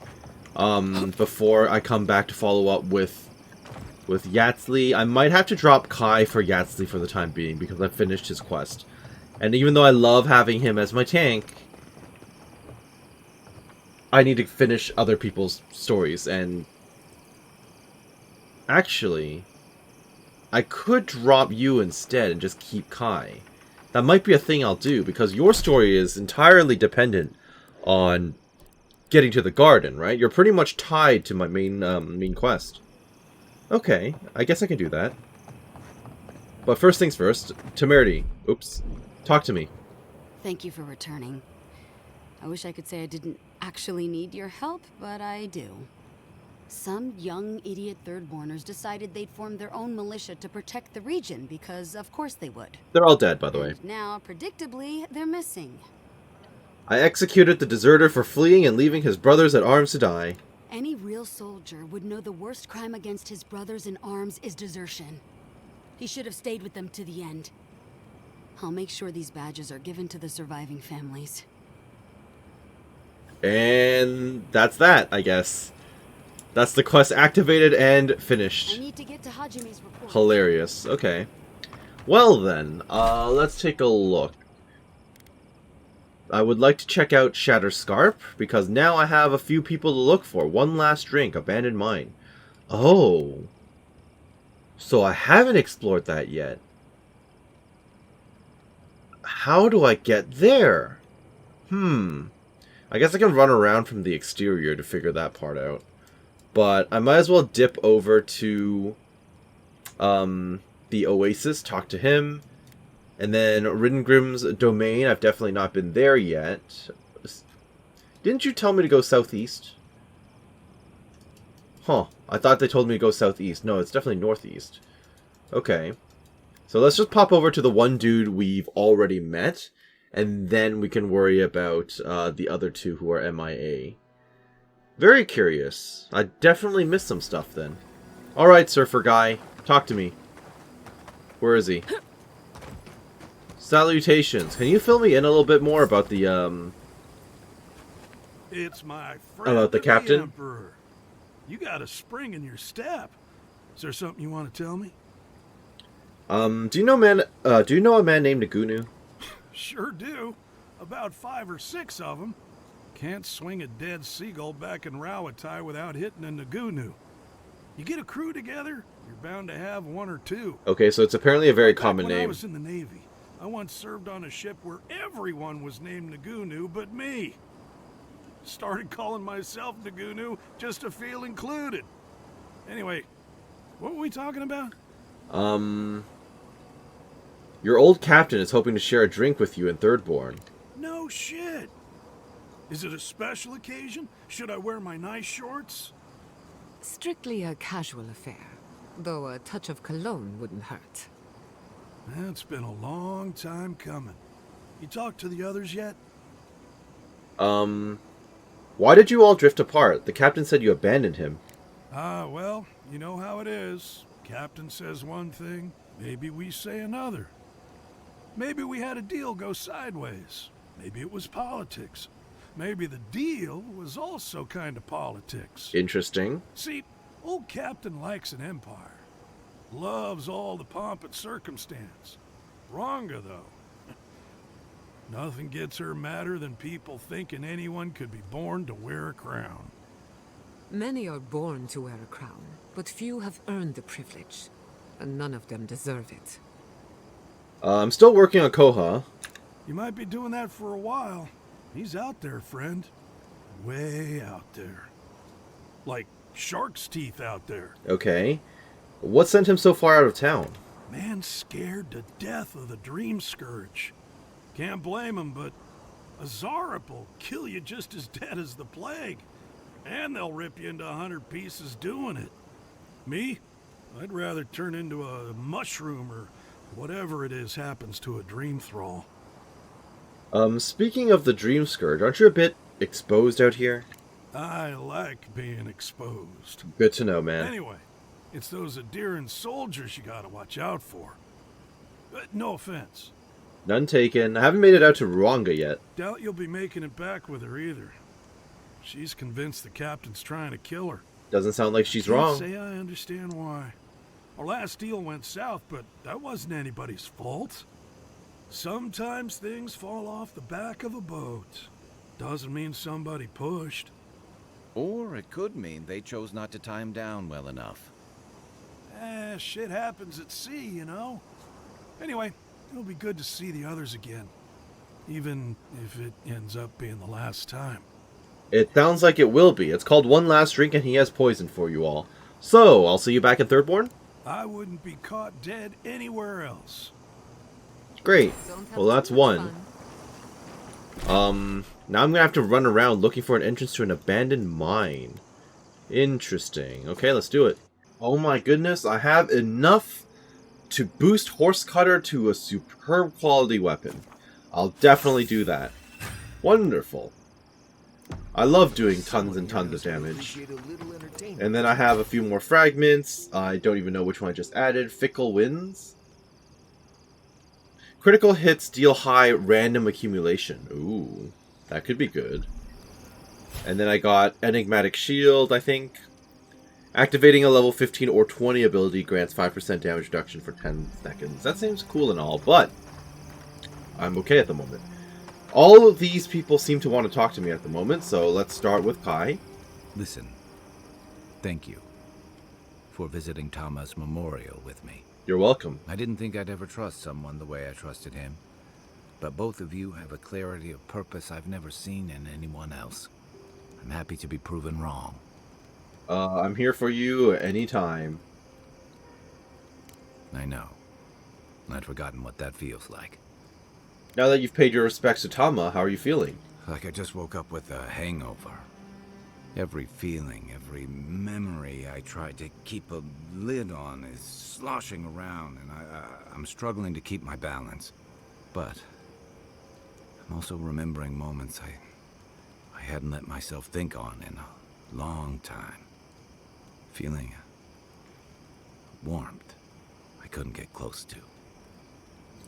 S1: Before I come back to follow up with Yahtzee. I might have to drop Kai for Yahtzee for the time being, because I've finished his quest. And even though I love having him as my tank, I need to finish other people's stories, and... Actually, I could drop you instead and just keep Kai. That might be a thing I'll do, because your story is entirely dependent on getting to the garden, right? You're pretty much tied to my main quest. Okay, I guess I can do that. But first things first, Temerity, oops, talk to me.
S8: Thank you for returning. I wish I could say I didn't actually need your help, but I do. Some young idiot Thirdborners decided they'd form their own militia to protect the region, because of course they would.
S1: They're all dead, by the way.
S8: And now, predictably, they're missing.
S1: I executed the deserter for fleeing and leaving his brothers at arms to die.
S8: Any real soldier would know the worst crime against his brothers in arms is desertion. He should have stayed with them to the end. I'll make sure these badges are given to the surviving families.
S1: And that's that, I guess. That's the quest activated and finished.
S8: I need to get to Hajime's report.
S1: Hilarious. Okay. Well then, let's take a look. I would like to check out Shatterscarp, because now I have a few people to look for. One last drink, abandoned mine. Oh. So I haven't explored that yet. How do I get there? I guess I can run around from the exterior to figure that part out. But I might as well dip over to the Oasis, talk to him. And then Ringrim's domain, I've definitely not been there yet. Didn't you tell me to go southeast? Huh, I thought they told me to go southeast. No, it's definitely northeast. Okay. So let's just pop over to the one dude we've already met. And then we can worry about the other two who are MIA. Very curious. I definitely missed some stuff then. Alright, Surfer Guy. Talk to me. Where is he? Salutations. Can you fill me in a little bit more about the,
S22: It's my friend,
S1: about the captain?
S22: Emperor. You got a spring in your step. Is there something you want to tell me?
S1: Do you know a man named Nagunu?
S5: Sure do. About 5 or 6 of them. Can't swing a dead seagull back in Rawatai without hitting a Nagunu. You get a crew together, you're bound to have 1 or 2.
S1: Okay, so it's apparently a very common
S5: When I
S1: name.
S5: was in the Navy, I once served on a ship where everyone was named Nagunu but me. Started calling myself Nagunu just to feel included. Anyway, what were we talking about?
S1: Your old captain is hoping to share a drink with you in Thirdborn.
S5: No shit. Is it a special occasion? Should I wear my nice shorts?
S11: Strictly a casual affair, though a touch of cologne wouldn't hurt.
S5: It's been a long time coming. You talked to the others yet?
S1: Why did you all drift apart? The captain said you abandoned him.
S5: Well, you know how it is. Captain says one thing, maybe we say another. Maybe we had a deal go sideways. Maybe it was politics. Maybe the deal was also kind of politics.
S1: Interesting.
S5: See, old Captain likes an empire. Loves all the pomp and circumstance. Wronga, though. Nothing gets her madder than people thinking anyone could be born to wear a crown.
S11: Many are born to wear a crown, but few have earned the privilege, and none of them deserve it.
S1: I'm still working on Koha.
S5: You might be doing that for a while. He's out there, friend. Way out there. Like shark's teeth out there.
S1: Okay. What sent him so far out of town?
S5: Man scared to death of the Dream Scourge. Can't blame him, but a Zarep will kill you just as dead as the plague. And they'll rip you into 100 pieces doing it. Me? I'd rather turn into a mushroom or whatever it is happens to a dream thrall.
S1: Speaking of the Dream Scourge, aren't you a bit exposed out here?
S5: I like being exposed.
S1: Good to know, man.
S5: Anyway, it's those Adiran soldiers you gotta watch out for. No offense.
S1: None taken. I haven't made it out to Ruanga yet.
S5: Doubt you'll be making it back with her either. She's convinced the captain's trying to kill her.
S1: Doesn't sound like she's
S5: Can't
S1: wrong.
S5: say I understand why. Our last deal went south, but that wasn't anybody's fault. Sometimes things fall off the back of a boat. Doesn't mean somebody pushed.
S2: Or it could mean they chose not to tie him down well enough.
S5: Shit happens at sea, you know? Anyway, it'll be good to see the others again. Even if it ends up being the last time.
S1: It sounds like it will be. It's called One Last Drink and he has poison for you all. So, I'll see you back in Thirdborn?
S5: I wouldn't be caught dead anywhere else.
S1: Great. Well, that's one. Now I'm gonna have to run around looking for an entrance to an abandoned mine. Interesting. Okay, let's do it. Oh my goodness, I have enough to boost Horse Cutter to a superb quality weapon. I'll definitely do that. Wonderful. I love doing tons and tons of damage. And then I have a few more fragments. I don't even know which one I just added. Fickle Winds. Critical hits deal high random accumulation. Ooh, that could be good. And then I got Enigmatic Shield, I think. Activating a level 15 or 20 ability grants 5% damage reduction for 10 seconds. That seems cool and all, but I'm okay at the moment. All of these people seem to want to talk to me at the moment, so let's start with Kai.
S2: Listen, thank you for visiting Tama's memorial with me.
S1: You're welcome.
S2: I didn't think I'd ever trust someone the way I trusted him, but both of you have a clarity of purpose I've never seen in anyone else. I'm happy to be proven wrong.
S1: I'm here for you anytime.
S2: I know. I'd forgotten what that feels like.
S1: Now that you've paid your respects to Tama, how are you feeling?
S2: Like I just woke up with a hangover. Every feeling, every memory I tried to keep a lid on is sloshing around, and I'm struggling to keep my balance. But I'm also remembering moments I hadn't let myself think on in a long time. Feeling a warmth I couldn't get close to.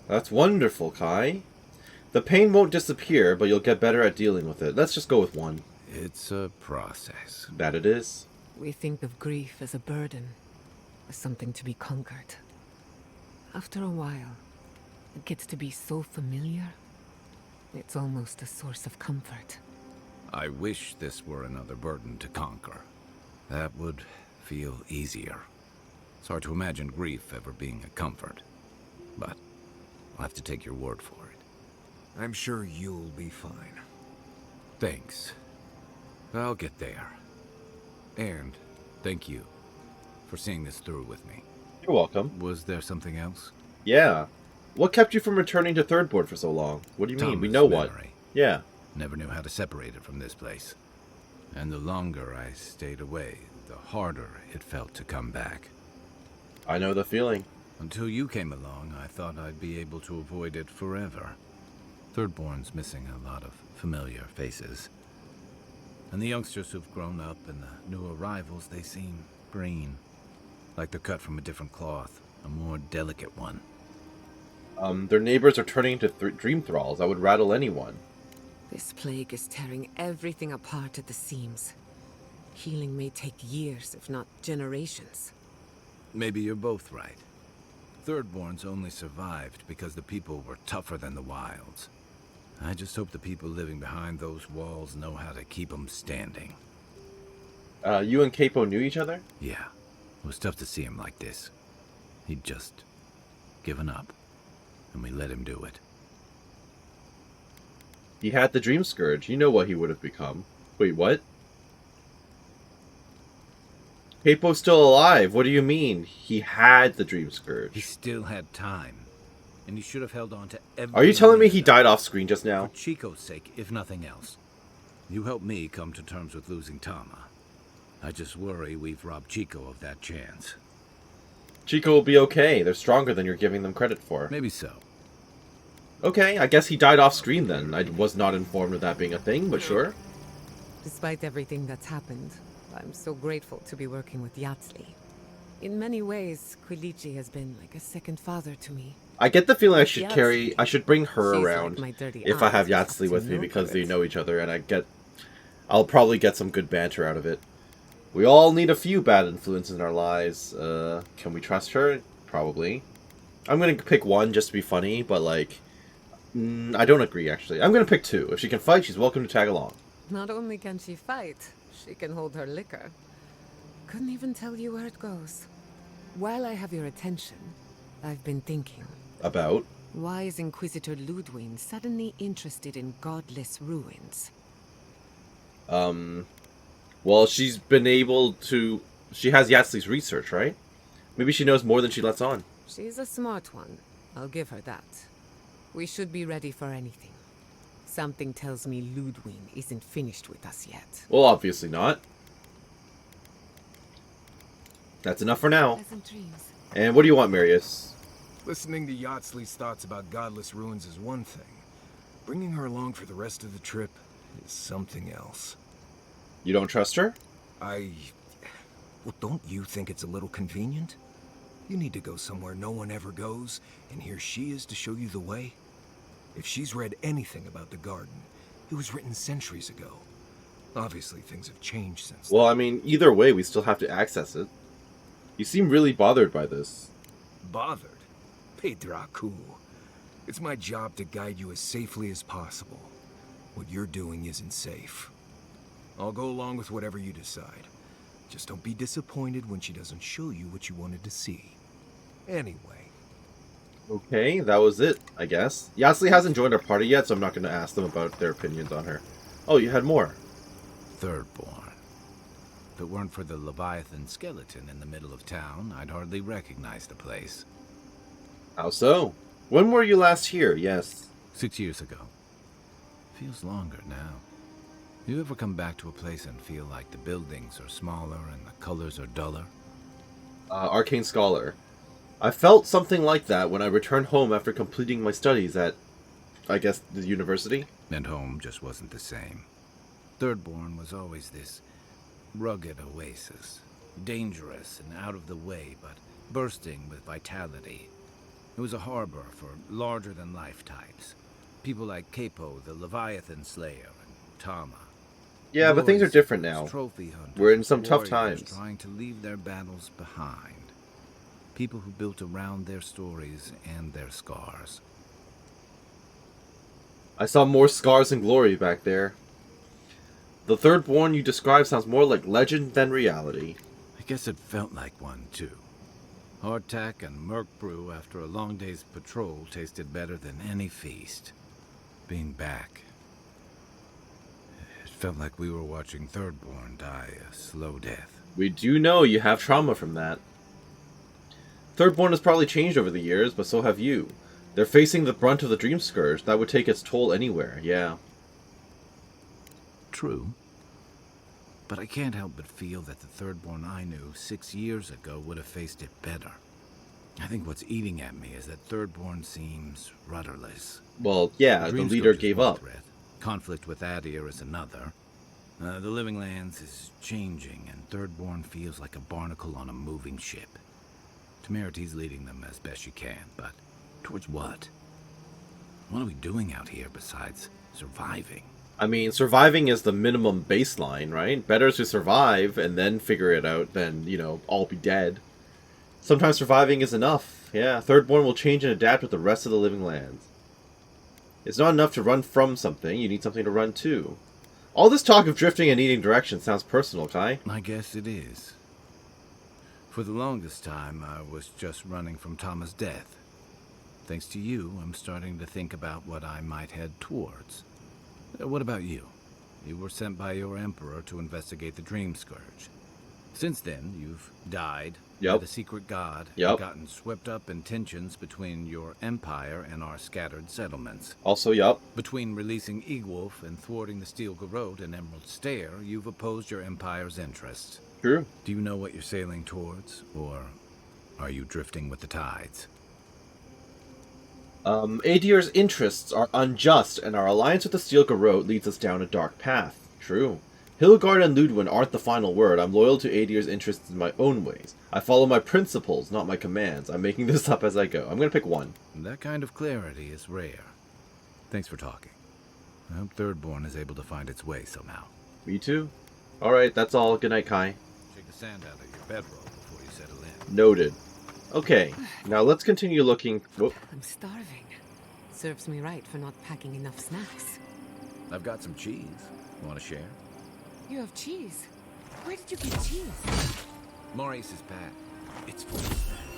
S1: That's wonderful, Kai. The pain won't disappear, but you'll get better at dealing with it. Let's just go with one.
S2: It's a process.
S1: That it is.
S11: We think of grief as a burden, as something to be conquered. After a while, it gets to be so familiar. It's almost a source of comfort.
S2: I wish this were another burden to conquer. That would feel easier. It's hard to imagine grief ever being a comfort. But I'll have to take your word for it.
S9: I'm sure you'll be fine.
S2: Thanks. I'll get there. And thank you for seeing this through with me.
S1: You're welcome.
S2: Was there something else?
S1: Yeah. What kept you from returning to Thirdborn for so long? What do you mean? We know what. Yeah.
S2: Never knew how to separate it from this place. And the longer I stayed away, the harder it felt to come back.
S1: I know the feeling.
S2: Until you came along, I thought I'd be able to avoid it forever. Thirdborn's missing a lot of familiar faces. And the youngsters who've grown up and the new arrivals, they seem green. Like they're cut from a different cloth, a more delicate one.
S1: Their neighbors are turning into dream thralls. That would rattle anyone.
S11: This plague is tearing everything apart at the seams. Healing may take years, if not generations.
S2: Maybe you're both right. Thirdborn's only survived because the people were tougher than the wilds. I just hope the people living behind those walls know how to keep them standing.
S1: You and Capo knew each other?
S2: Yeah. It was tough to see him like this. He'd just given up, and we let him do it.
S1: He had the Dream Scourge. You know what he would have become. Wait, what? Capo's still alive. What do you mean? He had the Dream Scourge.
S2: He still had time, and he should have held on to every...
S1: Are you telling me he died off screen just now?
S2: For Chico's sake, if nothing else. You helped me come to terms with losing Tama. I just worry we've robbed Chico of that chance.
S1: Chico will be okay. They're stronger than you're giving them credit for.
S2: Maybe so.
S1: Okay, I guess he died off screen then. I was not informed of that being a thing, but sure.
S11: Despite everything that's happened, I'm so grateful to be working with Yatsli. In many ways, Quilichi has been like a second father to me.
S1: I get the feeling I should bring her
S11: She's
S1: around
S11: like my dirty
S1: if I have
S11: aunt,
S1: Yatsli with me
S11: no
S1: because they
S11: good.
S1: know each other, and I'll probably get some good banter out of it. We all need a few bad influences in our lives. Can we trust her? Probably. I'm gonna pick one just to be funny, but like, I don't agree actually. I'm gonna pick two. If she can fight, she's welcome to tag along.
S11: Not only can she fight, she can hold her liquor. Couldn't even tell you where it goes. While I have your attention, I've been thinking.
S1: About?
S11: Why is Inquisitor Ludwig suddenly interested in godless ruins?
S1: Well, she's been able to... She has Yatsli's research, right? Maybe she knows more than she lets on.
S11: She's a smart one. I'll give her that. We should be ready for anything. Something tells me Ludwig isn't finished with us yet.
S1: Well, obviously not. That's enough for now.
S11: Pleasant dreams.
S1: And what do you want, Marius?
S9: Listening to Yatsli's thoughts about godless ruins is one thing. Bringing her along for the rest of the trip is something else.
S1: You don't trust her?
S9: Well, don't you think it's a little convenient? You need to go somewhere no one ever goes, and here she is to show you the way. If she's read anything about the garden, it was written centuries ago. Obviously, things have changed since
S1: Well, I mean, either way, we still have to access it. You seem really bothered by this.
S9: Bothered? Pedraku. It's my job to guide you as safely as possible. What you're doing isn't safe. I'll go along with whatever you decide. Just don't be disappointed when she doesn't show you what you wanted to see. Anyway.
S1: Okay, that was it, I guess. Yatsli hasn't joined our party yet, so I'm not going to ask them about their opinions on her. Oh, you had more.
S2: Thirdborn. If it weren't for the Leviathan skeleton in the middle of town, I'd hardly recognize the place.
S1: How so? When were you last here? Yes.
S2: 6 years ago. Feels longer now. You ever come back to a place and feel like the buildings are smaller and the colors are duller?
S1: Arcane Scholar. I felt something like that when I returned home after completing my studies at, I guess, the university.
S2: And home just wasn't the same. Thirdborn was always this rugged oasis. Dangerous and out of the way, but bursting with vitality. It was a harbor for larger-than-life types. People like Capo, the Leviathan Slayer, and Tama.
S1: Yeah, but things are
S2: Boys,
S1: different now.
S2: trophy hunters,
S1: We're in some tough
S2: warriors
S1: times.
S2: trying to leave their battles behind. People who built around their stories and their scars.
S1: I saw more scars and glory back there. The Thirdborn you describe sounds more like legend than reality.
S2: I guess it felt like one, too. Hardtack and Merc brew after a long day's patrol tasted better than any feast. Being back, it felt like we were watching Thirdborn die a slow death.
S1: We do know you have trauma from that. Thirdborn has probably changed over the years, but so have you. They're facing the brunt of the Dream Scourge. That would take its toll anywhere, yeah.
S2: True. But I can't help but feel that the Thirdborn I knew 6 years ago would have faced it better. I think what's eating at me is that Thirdborn seems rudderless.
S1: Well, yeah, the leader gave up.
S2: Threat. Conflict with Adir is another. The Living Lands is changing, and Thirdborn feels like a barnacle on a moving ship. Temeriti's leading them as best she can, but towards what? What are we doing out here besides surviving?
S1: I mean, surviving is the minimum baseline, right? Better to survive and then figure it out than, you know, all be dead. Sometimes surviving is enough. Yeah, Thirdborn will change and adapt with the rest of the Living Lands. It's not enough to run from something, you need something to run to. All this talk of drifting and needing direction sounds personal, Kai.
S2: I guess it is. For the longest time, I was just running from Tama's death. Thanks to you, I'm starting to think about what I might head towards. What about you? You were sent by your Emperor to investigate the Dream Scourge. Since then, you've died by the secret god and gotten swept up in tensions between your empire and our scattered settlements.
S1: Also,
S2: Between releasing Egwolf and thwarting the Steel Garrote and Emerald Stair, you've opposed your empire's interests.
S1: True.
S2: Do you know what you're sailing towards, or are you drifting with the tides?
S1: Adir's interests are unjust, and our alliance with the Steel Garrote leads us down a dark path. True. Hildegard and Ludwin aren't the final word. I'm loyal to Adir's interests in my own ways. I follow my principles, not my commands. I'm making this up as I go. I'm gonna pick one.
S2: That kind of clarity is rare. Thanks for talking. I hope Thirdborn is able to find its way somehow.
S1: Me too. Alright, that's all. Good night, Kai.
S2: Shake the sand out of your bedroll before you settle in.
S1: Noted. Okay, now let's continue looking... Whoop.
S11: I'm starving. Serves me right for not packing enough snacks.
S2: I've got some cheese. You want to share?
S11: You have cheese? Where did you get cheese?
S2: Maurice is back. It's full.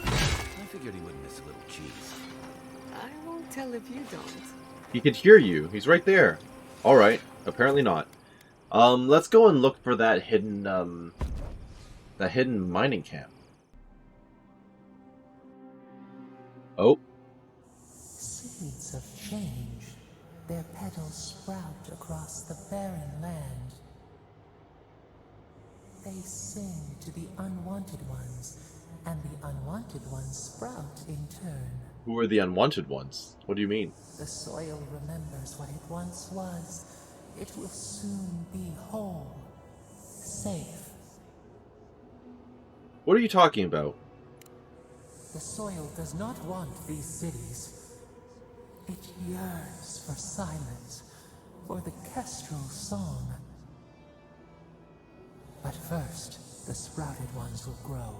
S2: I figured he wouldn't miss a little cheese.
S11: I won't tell if you don't.
S1: He could hear you. He's right there. Alright, apparently not. Let's go and look for that hidden mining camp. Oh.
S12: Seeds of change, their petals sprout across the barren land. They sing to the unwanted ones, and the unwanted ones sprout in turn.
S1: Who are the unwanted ones? What do you mean?
S12: The soil remembers what it once was. It will soon be whole, safe.
S1: What are you talking about?
S12: The soil does not want these cities. It yearns for silence, for the kestrel song. But first, the sprouted ones will grow.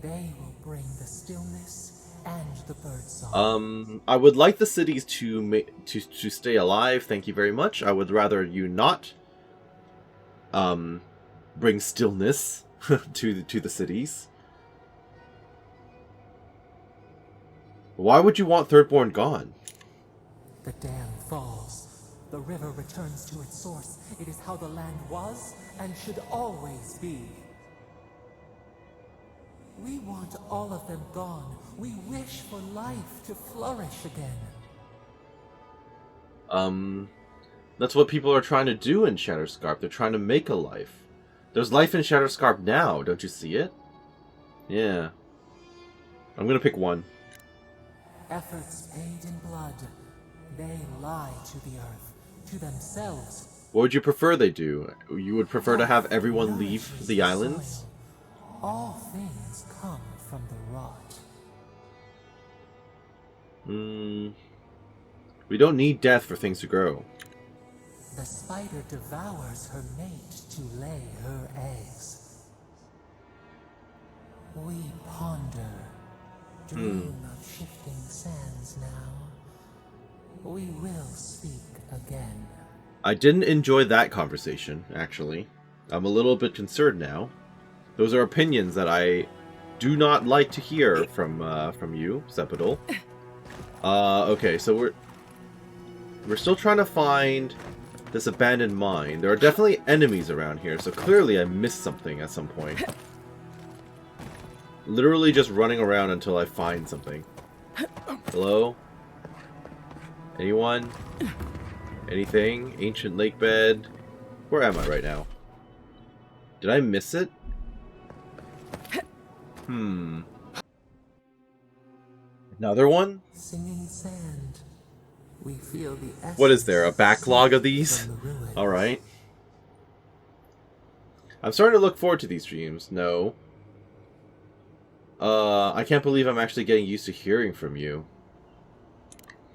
S12: They will bring the stillness and the birdsong.
S1: I would like the cities to stay alive. Thank you very much. I would rather you not bring stillness to the cities. Why would you want Thirdborn gone?
S12: The dam falls. The river returns to its source. It is how the land was and should always be. We want all of them gone. We wish for life to flourish again.
S1: That's what people are trying to do in Shatterscarp. They're trying to make a life. There's life in Shatterscarp now, don't you see it? Yeah. I'm gonna pick one.
S12: Efforts paid in blood. They lie to the earth, to themselves.
S1: What would you prefer they do? You would prefer to have everyone leave the islands?
S12: All things come from the rot.
S1: We don't need death for things to grow.
S12: The spider devours her mate to lay her eggs. We ponder, Dream of shifting sands now. We will speak again.
S1: I didn't enjoy that conversation, actually. I'm a little bit concerned now. Those are opinions that I do not like to hear from you, Sepidal. Okay, so we're still trying to find this abandoned mine. There are definitely enemies around here, so clearly I missed something at some point. Literally just running around until I find something. Hello? Anyone? Anything? Ancient lake bed? Where am I right now? Did I miss it? Another one?
S12: Singing sand. We feel the
S1: What is there? A backlog of these? Alright. I'm starting to look forward to these dreams. No. I can't believe I'm actually getting used to hearing from you.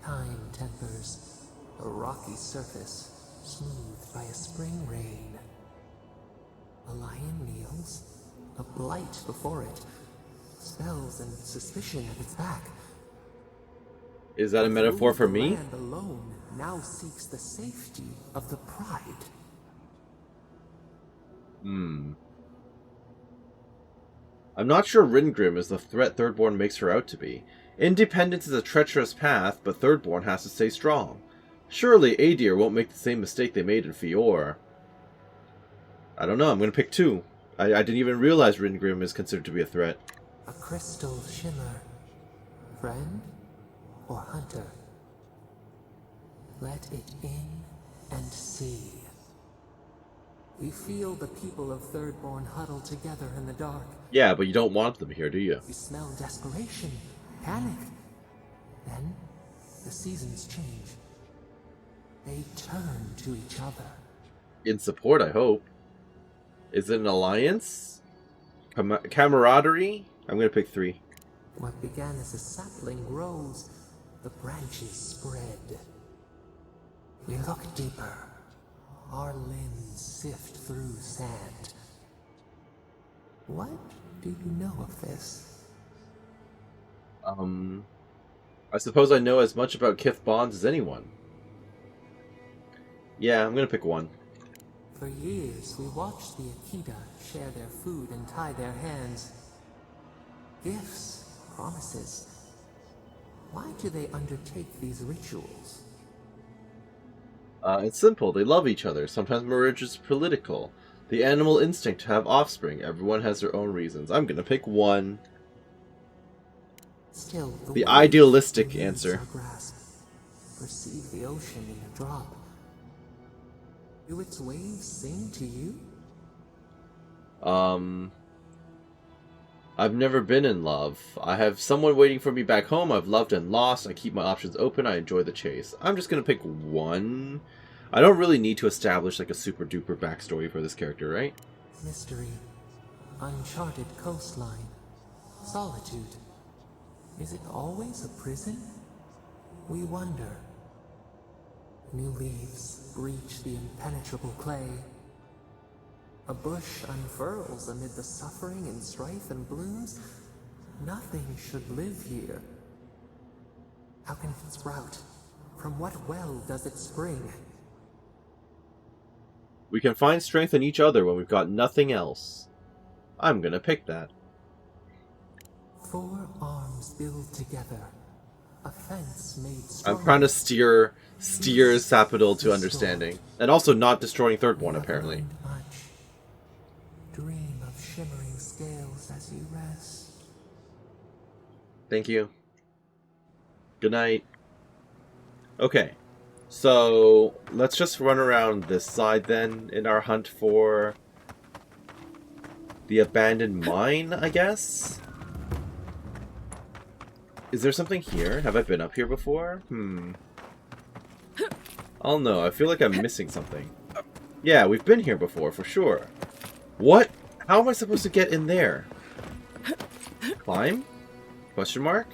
S12: Time tempers a rocky surface, smoothed by a spring rain. A lion kneels, a blight before it, spells and suspicion at its back.
S1: Is that a metaphor for me?
S12: The land alone now seeks the safety of the pride.
S1: I'm not sure Ringrim is the threat Thirdborn makes her out to be. Independence is a treacherous path, but Thirdborn has to stay strong. Surely Adir won't make the same mistake they made in Fior. I don't know, I'm gonna pick two. I didn't even realize Ringrim is considered to be a threat.
S12: A crystal shimmer. Friend or hunter? Let it in and see. We feel the people of Thirdborn huddle together in the dark.
S1: Yeah, but you don't want them here, do you?
S12: We smell desperation, panic. Then, the seasons change. They turn to each other.
S1: In support, I hope. Is it an alliance? Camaraderie? I'm gonna pick 3.
S12: What began as a sapling grows, the branches spread. We look deeper. Our limbs sift through sand. What do you know of this?
S1: I suppose I know as much about Kith bonds as anyone. Yeah, I'm gonna pick 1.
S12: For years, we watched the Akita share their food and tie their hands. Gifts, promises. Why do they undertake these rituals?
S1: It's simple. They love each other. Sometimes marriage is political. The animal instinct to have offspring. Everyone has their own reasons. I'm gonna pick 1.
S12: Still,
S1: the idealistic answer.
S12: Perceive the ocean in a drop. Do its waves sing to you?
S1: I've never been in love. I have someone waiting for me back home. I've loved and lost. I keep my options open. I enjoy the chase. I'm just gonna pick 1. I don't really need to establish like a super duper backstory for this character, right?
S12: Mystery. Uncharted coastline. Solitude. Is it always a prison? We wonder. New leaves breach the impenetrable clay. A bush unfurls amid the suffering and strife and blooms. Nothing should live here. How can it sprout? From what well does it spring?
S1: We can find strength in each other when we've got nothing else. I'm gonna pick that.
S12: 4 arms build together. A fence made strong.
S1: I'm trying to steer Sapidal to understanding. And also not destroying Thirdborn, apparently.
S12: Dream of shimmering scales as you rest.
S1: Thank you. Good night. Okay. So, let's just run around this side then in our hunt for the abandoned mine, I guess? Is there something here? Have I been up here before? Oh no, I feel like I'm missing something. Yeah, we've been here before, for sure. What? How am I supposed to get in there? Climb? Question mark?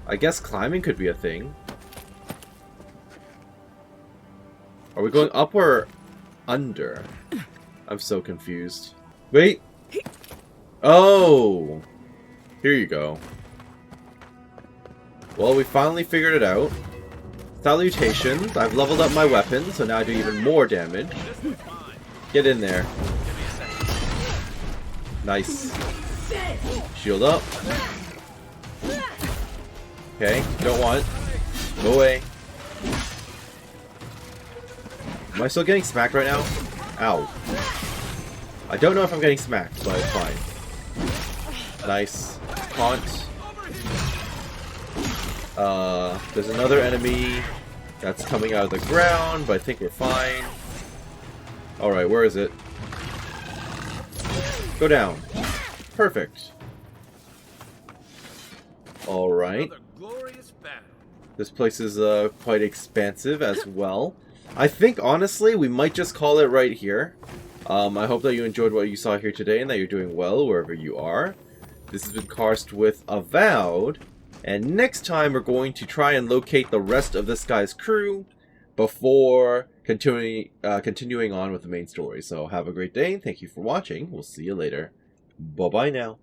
S1: I guess climbing could be a thing. Are we going up or under? I'm so confused. Wait! Oh! Here you go. Well, we finally figured it out. Salutations. I've leveled up my weapon, so now I do even more damage. Get in there. Nice. Shield up. Okay, don't want it. Go away. Am I still getting smacked right now? Ow. I don't know if I'm getting smacked, but it's fine. Nice. Taunt. There's another enemy that's coming out of the ground, but I think we're fine. Alright, where is it? Go down. Perfect. Alright. This place is quite expansive as well. I think, honestly, we might just call it right here. I hope that you enjoyed what you saw here today and that you're doing well wherever you are. This has been Karst with Avowed. And next time we're going to try and locate the rest of this guy's crew before continuing on with the main story. So have a great day. Thank you for watching. We'll see you later. Bye-bye now.